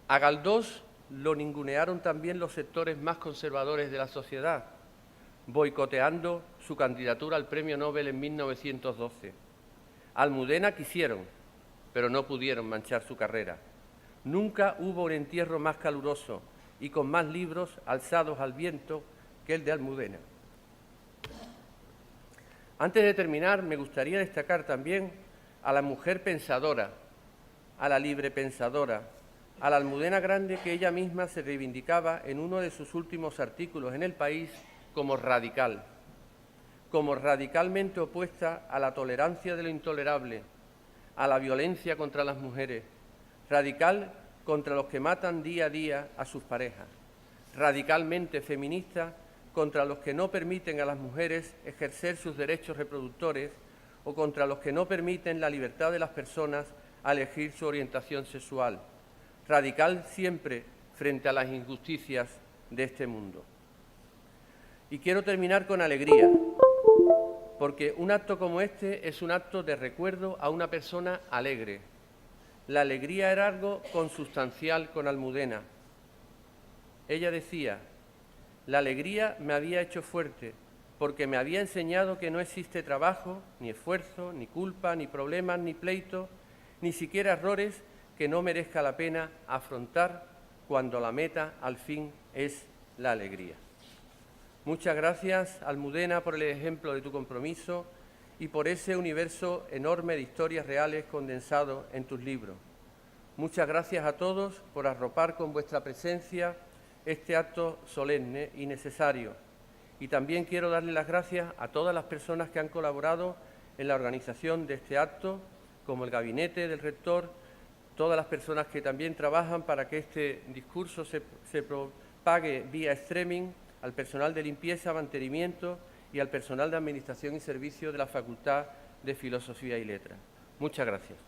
Speaker 1: A Galdós lo ningunearon también los sectores más conservadores de la sociedad, boicoteando su candidatura al Premio Nobel en 1912. A Almudena quisieron, pero no pudieron manchar su carrera. Nunca hubo un entierro más caluroso y con más libros alzados al viento que el de Almudena. Antes de terminar, me gustaría destacar también a la mujer pensadora, a la libre pensadora, a la Almudena grande que ella misma se reivindicaba en uno de sus últimos artículos en El País como radical, como radicalmente opuesta a la tolerancia de lo intolerable, a la violencia contra las mujeres, radical contra los que matan día a día a sus parejas, radicalmente feminista contra los que no permiten a las mujeres ejercer sus derechos reproductores o contra los que no permiten la libertad de las personas a elegir su orientación sexual, radical siempre frente a las injusticias de este mundo. Y quiero terminar con alegría, porque un acto como este es un acto de recuerdo a una persona alegre. La alegría era algo consustancial con Almudena. Ella decía: la alegría me había hecho fuerte, porque me había enseñado que no existe trabajo, ni esfuerzo, ni culpa, ni problemas, ni pleito, ni siquiera errores que no merezca la pena afrontar cuando la meta al fin es la alegría. Muchas gracias, Almudena, por el ejemplo de tu compromiso y por ese universo enorme de historias reales condensado en tus libros. Muchas gracias a todos por arropar con vuestra presencia este acto solemne y necesario. Y también quiero darle las gracias a todas las personas que han colaborado en la organización de este acto, como el gabinete del rector, todas las personas que también trabajan para que este discurso se propague vía streaming, al personal de limpieza, mantenimiento y al personal de Administración y Servicio de la Facultad de Filosofía y Letras. Muchas gracias.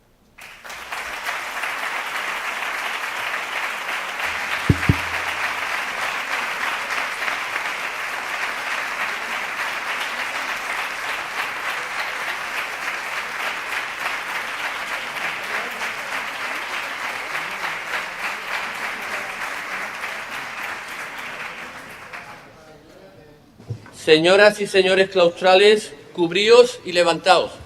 Speaker 1: Señoras y señores claustrales, cubríos y levantaos.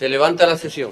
Speaker 1: Se levanta la sesión.